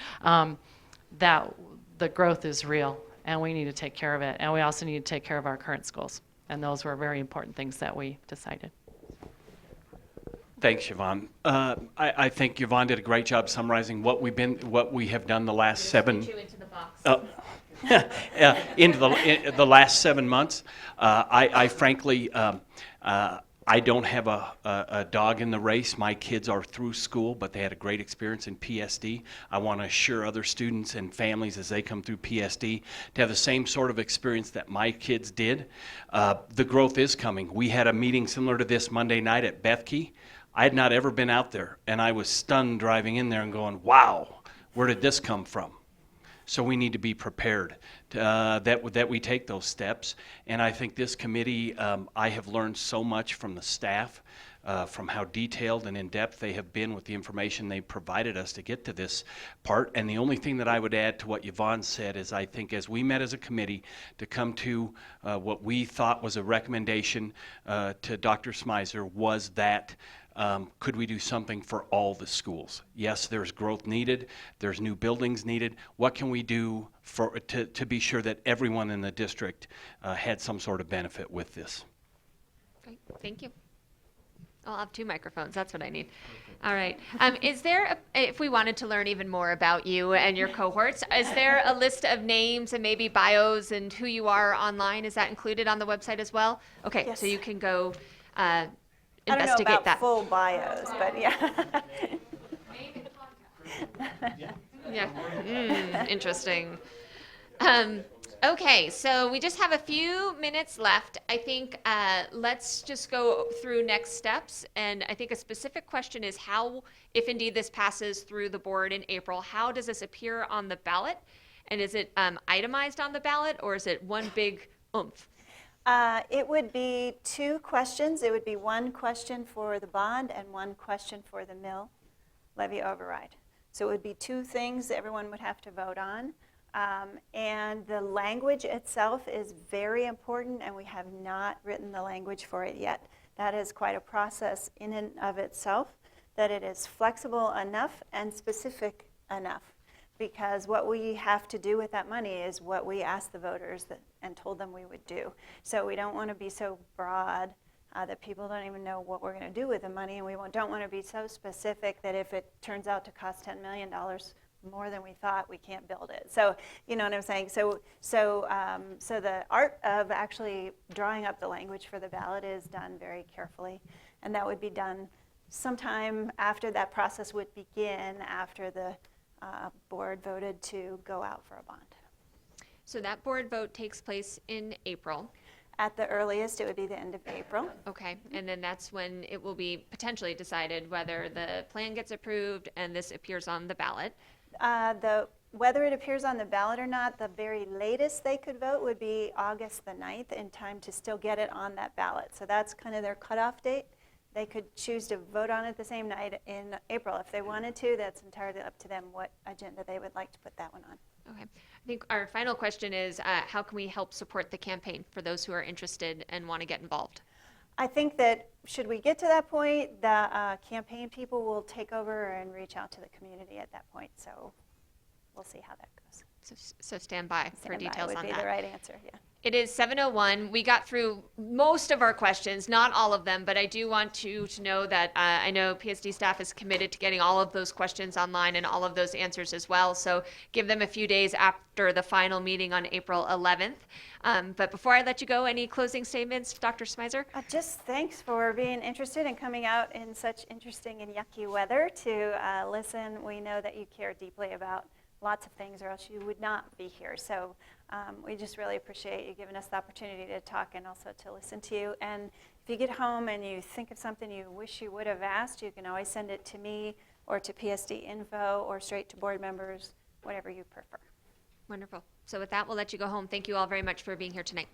that the growth is real and we need to take care of it. And we also need to take care of our current schools. And those were very important things that we decided. Thanks, Yvonne. I think Yvonne did a great job summarizing what we have done the last 7. Put you into the box. Into the last 7 months. I frankly, I don't have a dog in the race. My kids are through school, but they had a great experience in PSD. I want to assure other students and families as they come through PSD to have the same sort of experience that my kids did. The growth is coming. We had a meeting similar to this Monday night at Bethke. I had not ever been out there, and I was stunned driving in there and going, wow, where did this come from? So we need to be prepared that we take those steps. And I think this committee, I have learned so much from the staff, from how detailed and in-depth they have been with the information they provided us to get to this part. And the only thing that I would add to what Yvonne said is I think as we met as a committee to come to what we thought was a recommendation to Dr. Smizer was that could we do something for all the schools? Yes, there's growth needed. There's new buildings needed. What can we do to be sure that everyone in the district had some sort of benefit with this? Great, thank you. I'll have 2 microphones. That's what I need. All right. Is there, if we wanted to learn even more about you and your cohorts, is there a list of names and maybe bios and who you are online? Is that included on the website as well? Okay, Yes. so you can go investigate I don't know that. about full bios, but yeah. Yeah, interesting. Okay, so we just have a few minutes left. I think let's just go through next steps. And I think a specific question is how, if indeed this passes through the board in April, how does this appear on the ballot? And is it itemized on the ballot, or is it one big oomph? It would be 2 questions. It would be 1 question for the bond and 1 question for the mill levy override. So it would be 2 things that everyone would have to vote on. And the language itself is very important, and we have not written the language for it yet. That is quite a process in and of itself, that it is flexible enough and specific enough. Because what we have to do with that money is what we asked the voters and told them we would do. So we don't want to be so broad that people don't even know what we're going to do with the money, and we don't want to be so specific that if it turns out to cost $10 million more than we thought, we can't build it. So you know what I'm saying? So the art of actually drawing up the language for the ballot is done very carefully, and that would be done sometime after that process would begin, after the board voted to go out for a bond. So that board vote takes place in April. At the earliest, it would be the end of April. Okay, and then that's when it will be potentially decided whether the plan gets approved and this appears on the ballot. Whether it appears on the ballot or not, the very latest they could vote would be August the 9th, in time to still get it on that ballot. So that's kind of their cutoff date. They could choose to vote on it the same night in April if they wanted to. That's entirely up to them what agenda they would like to put that one on. Okay, I think our final question is how can we help support the campaign for those who are interested and want to get involved? I think that should we get to that point, the campaign people will take over and reach out to the community at that point. So we'll see how that goes. So stand by for Stand by details would on be that. the right answer, yeah. It is 7:01. We got through most of our questions, not all of them, but I do want you to know that I know PSD staff is committed to getting all of those questions online and all of those answers as well. So give them a few days after the final meeting on April 11th. But before I let you go, any closing statements, Dr. Smizer? Just thanks for being interested and coming out in such interesting and yucky weather to listen. We know that you care deeply about lots of things, or else you would not be here. So we just really appreciate you giving us the opportunity to talk and also to listen to you. And if you get home and you think of something you wish you would have asked, you can always send it to me or to PSD Info or straight to board members, whatever you prefer. Wonderful. So with that, we'll let you go home. Thank you all very much for being here tonight.